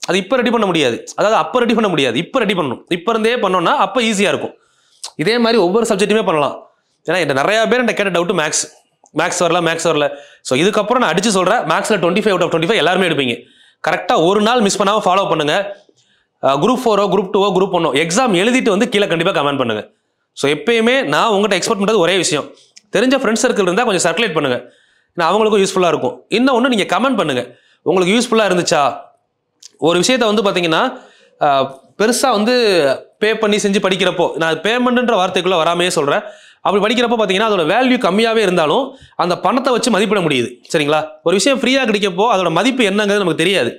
அது இப்போ ரெடி பண்ண முடியாது, அதாவது அப்போ ரெடி பண்ண முடியாது, இப்போ ரெடி பண்ணணும். இப்போ இருந்தே பண்ணோம்னா அப்போ ஈஸியாக இருக்கும். இதே மாதிரி ஒவ்வொரு சப்ஜெக்ட்டுமே பண்ணலாம். ஏன்னா இந்த நிறையா பேர் என்கிட்ட கேட்ட டவுட்டு மேக்ஸ் வரல. ஸோ இதுக்கப்புறம் நான் அடிச்சு சொல்கிறேன், மேக்ஸில் 25 out of 25 எல்லாருமே எடுப்பீங்க. கரெக்டாக ஒரு நாள் மிஸ் பண்ணாமல் ஃபாலோ பண்ணுங்க. குரூப் 4 குரூப் 2 குரூப் 1 எக்ஸாம் எழுதிட்டு வந்து கீழே கண்டிப்பாக கமெண்ட் பண்ணுங்க. ஸோ எப்பயுமே நான் உங்கள்கிட்ட எக்ஸ்பெக்ட் பண்ணுறது ஒரே விஷயம், தெரிஞ்ச ஃப்ரெண்ட்ஸ் சர்க்கிள் இருந்தால் கொஞ்சம் சர்க்குலேட் பண்ணுங்க. ஏன்னா அவங்களுக்கும் யூஸ்ஃபுல்லாக இருக்கும். இன்னொன்று நீங்கள் கமெண்ட் பண்ணுங்க, உங்களுக்கு யூஸ்ஃபுல்லாக இருந்துச்சா. ஒரு விஷயத்தை வந்து பார்த்தீங்கன்னா பெருசாக வந்து பே பண்ணி செஞ்சு படிக்கிறப்போ, நான் பேமெண்ட்ன்ற வார்த்தைக்குள்ளே வராமையே சொல்கிறேன், அப்படி படிக்கிறப்போ பார்த்தீங்கன்னா அதோட வேல்யூ கம்மியாகவே இருந்தாலும் அந்த பணத்தை வச்சு மதிப்பிட முடியுது. சரிங்களா? ஒரு விஷயம் ஃப்ரீயாக கிடைக்கப்போ அதோட மதிப்பு என்னங்கிறது நமக்கு தெரியாது.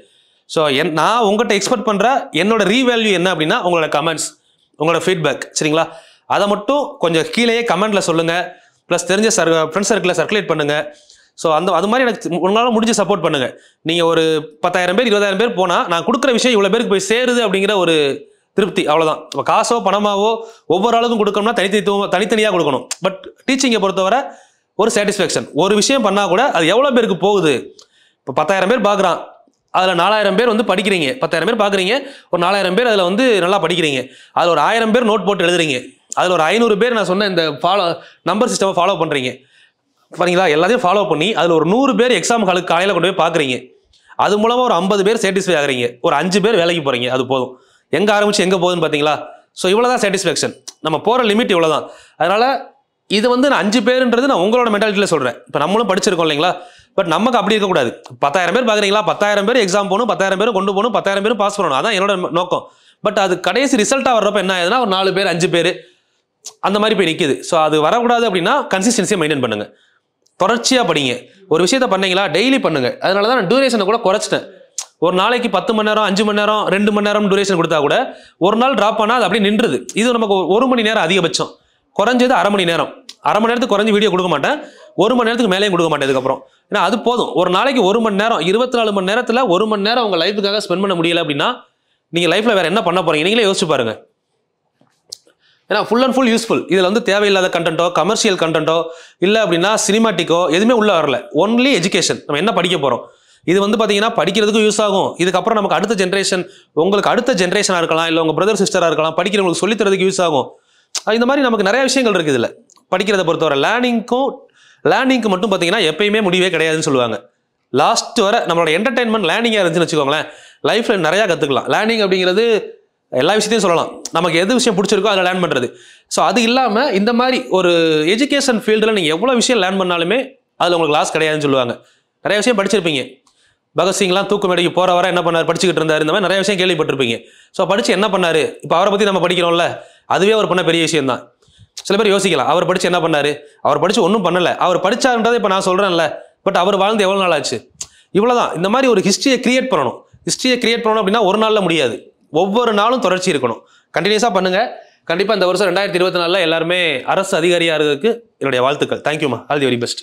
ஸோ நான் உங்கள்கிட்ட எக்ஸ்பெக்ட் பண்ணுற என்னோட ரீவேல்யூ என்ன அப்படின்னா உங்களோட கமெண்ட்ஸ், உங்களோட ஃபீட்பேக். சரிங்களா? அதை மட்டும் கொஞ்சம் கீழேயே கமெண்ட்டில் சொல்லுங்கள். ப்ளஸ் தெரிஞ்ச ஃப்ரெண்ட்ஸ் சர்க்கிளில் சர்க்குலேட் பண்ணுங்கள். ஸோ அது மாதிரி எனக்கு உங்களால் முடிஞ்சு சப்போர்ட் பண்ணுங்கள். நீங்கள் ஒரு 10,000 பேர் 20,000 பேர் போனால் நான் கொடுக்குற விஷயம் இவ்வளோ பேருக்கு போய் சேருது அப்படிங்கிற ஒரு திருப்தி, அவ்வளோதான். இப்போ காசோ பணமாவோ ஒவ்வொரு ஆளுக்கும் கொடுக்கணும்னா தனித்தனியாக கொடுக்கணும். பட் டீச்சிங்கை பொறுத்தவரை ஒரு சாட்டிஸ்ஃபேக்ஷன். ஒரு விஷயம் பண்ணால் கூட அது எவ்வளோ பேருக்கு போகுது. இப்போ 10,000 பேர் பார்க்குறான், அதில் 4,000 பேர் வந்து படிக்கிறீங்க. 10,000 பேர் பார்க்குறீங்க, ஒரு 4,000 பேர் அதில் வந்து நல்லா படிக்கிறீங்க. அதில் ஒரு 1000 பேர் நோட் போட்டு எழுதுறீங்க. அதில் ஒரு 500 பேர் நான் சொன்ன இந்த நம்பர் சிஸ்டமை ஃபாலோ பண்ணுறீங்க. சரிங்களா? எல்லாத்தையும் ஃபாலோ பண்ணி அதில் ஒரு 100 பேர் எக்ஸாம் ஹாலுக்கு காலையில் கொண்டு போய் பார்க்குறீங்க. அது மூலமாக ஒரு 50 பேர் சாட்டிஸ்ஃபை ஆகுறீங்க. ஒரு 5 பேர் வேலைக்கு போகிறீங்க. அது போதும். எங்கே ஆரம்பிச்சு எங்கே போகுதுன்னு பார்த்தீங்களா? ஸோ இவ்வளோ தான் சாட்டிஸ்ஃபேக்ஷன். நம்ம போகிற லிமிட் இவ்வளோ தான். அதனால் இது வந்து நான் 5 பேருன்றது நான் உங்களோட மென்டாலிட்டியில் சொல்கிறேன். இப்போ நம்மளும் படிச்சிருக்கோம் இல்லைங்களா? பட் நமக்கு அப்படி இருக்கக்கூடாது. 10,000 பேர் பார்க்குறீங்களா, 10,000 பேர் எக்ஸாம் போகணும், 10,000 பேர் கொண்டு போகணும், 10,000 பேர் பாஸ் பண்ணணும். அதான் என்னோட நோக்கம். பட் அது கடைசி ரிசல்ட்டாக வர்றப்ப என்ன ஆகுதுன்னா ஒரு 4 பேர் 5 பேர் அந்த மாதிரி போய் நிற்குது. ஸோ அது வரக்கூடாது அப்படின்னா கன்சிஸ்டன்சியை மெயின்டைன் பண்ணுங்கள். தொடர்ச்சியாக படிங்க. ஒரு விஷயத்தை பண்ணீங்களா டெய்லி பண்ணுங்க. அதனால தான் நான் டியூரேஷனை கூட குறைச்சிட்டேன். ஒரு நாளைக்கு 10 மணி நேரம் 5 மணி நேரம் 2 மணி நேரம் டியூரேஷன் கொடுத்தா கூட ஒரு நாள் ட்ராப் பண்ணால் அது அப்படியே நின்றுது. இது நமக்கு 1 மணி நேரம் அதிகபட்சம், குறைஞ்சது அரை மணி நேரம். அரை மணி நேரத்துக்கு குறைஞ்சி வீடியோ கொடுக்க மாட்டேன், 1 மணி நேரத்துக்கு மேலேயும் கொடுக்க மாட்டேன் இதுக்கப்புறம். ஏன்னா அது போதும். ஒரு நாளைக்கு 1 மணி நேரம் 24 மணி நேரத்தில் 1 மணி நேரம் உங்கள் லைஃபுக்காக ஸ்பெண்ட் பண்ண முடியல அப்படின்னா நீங்கள் லைஃப்பில் வேறு என்ன பண்ண போகிறீங்க நீங்களே யோசிச்சு பாருங்கள். ஏன்னா ஃபுல் அண்ட் ஃபுல் யூஸ்ஃபுல். இதில் வந்து தேவையில்லாத கண்டென்ட்டோ கமர்ஷியல் கண்டென்ட்டோ இல்லை அப்படின்னா சினிமாட்டிக்கோ எதுவுமே உள்ளே வரல. Only education. நம்ம என்ன படிக்க போகிறோம், இது வந்து பார்த்தீங்கன்னா படிக்கிறதுக்கும் யூஸ் ஆகும். இதுக்கப்புறம் நமக்கு அடுத்த ஜென்ரேஷன், உங்களுக்கு அடுத்த ஜென்ரேஷனாக இருக்கலாம், இல்லை உங்கள் பிரதர் சிஸ்டராக இருக்கலாம், படிக்கிறவங்களுக்கு சொல்லித்தரதுக்கு யூஸ் ஆகும். இந்த மாதிரி நமக்கு நிறைய விஷயங்கள் இருக்குது இதில். படிக்கிறத பொறுத்தவரை லேர்னிங்க்கு மட்டும் பார்த்தீங்கன்னா எப்பயுமே முடிவே கிடையாதுன்னு சொல்லுவாங்க. லாஸ்ட் வர நம்மளோட என்டர்டைன்மெண்ட் லேர்னிங்காக இருந்துச்சுன்னு வச்சுக்கோங்களேன், லைஃப்பில் நிறையா கற்றுக்கலாம். லேர்னிங் அப்படிங்கிறது எல்லா விஷயத்தையும் சொல்லலாம். நமக்கு எது விஷயம் பிடிச்சிருக்கோ அதில் லேர்ன் பண்ணுறது. ஸோ அது இல்லாமல் இந்த மாதிரி ஒரு எஜுகேஷன் ஃபீல்டில் நீங்கள் எவ்வளோ விஷயம் லேர்ன் பண்ணாலுமே அதில் உங்களுக்கு லாஸ் கிடையாதுன்னு சொல்லுவாங்க. நிறைய விஷயம் படிச்சிருப்பீங்க. பகத்சிங்லாம் தூக்கு மேடைக்கு போகிற வர என்ன பண்ணார், படிச்சுக்கிட்டு இருந்தார். இந்த மாதிரி நிறைய விஷயம் கேள்விப்பட்டிருப்பீங்க. ஸோ படித்து என்ன பண்ணார், இப்போ அவரை பற்றி நம்ம படிக்கிறோம்ல, அதுவே அவர் பண்ண பெரிய விஷயம் தான். சில பேர் யோசிக்கலாம், அவர் படித்து என்ன பண்ணார், அவர் படித்து ஒன்றும் பண்ணலை, அவர் படித்தாருன்றதை இப்போ நான் சொல்கிறேன்ல, பட் அவர் வாழ்ந்து எவ்வளோ நாள் ஆச்சு, இவ்வளோதான். இந்த மாதிரி ஒரு ஹிஸ்ட்ரியை கிரியேட் பண்ணணும். ஹிஸ்ட்ரியை கிரியேட் பண்ணணும் அப்படின்னா ஒரு நாளில் முடியாது, ஒவ்வொரு நாளும் தொடர்ச்சி இருக்கணும். கண்டினியூஸாக பண்ணுங்கள். கண்டிப்பாக இந்த வருஷம் 2024 எல்லாருமே அரசு அதிகாரியாக இருக்கிறதுக்கு என்னுடைய வாழ்த்துக்கள். தேங்க்யூமா. All the very best.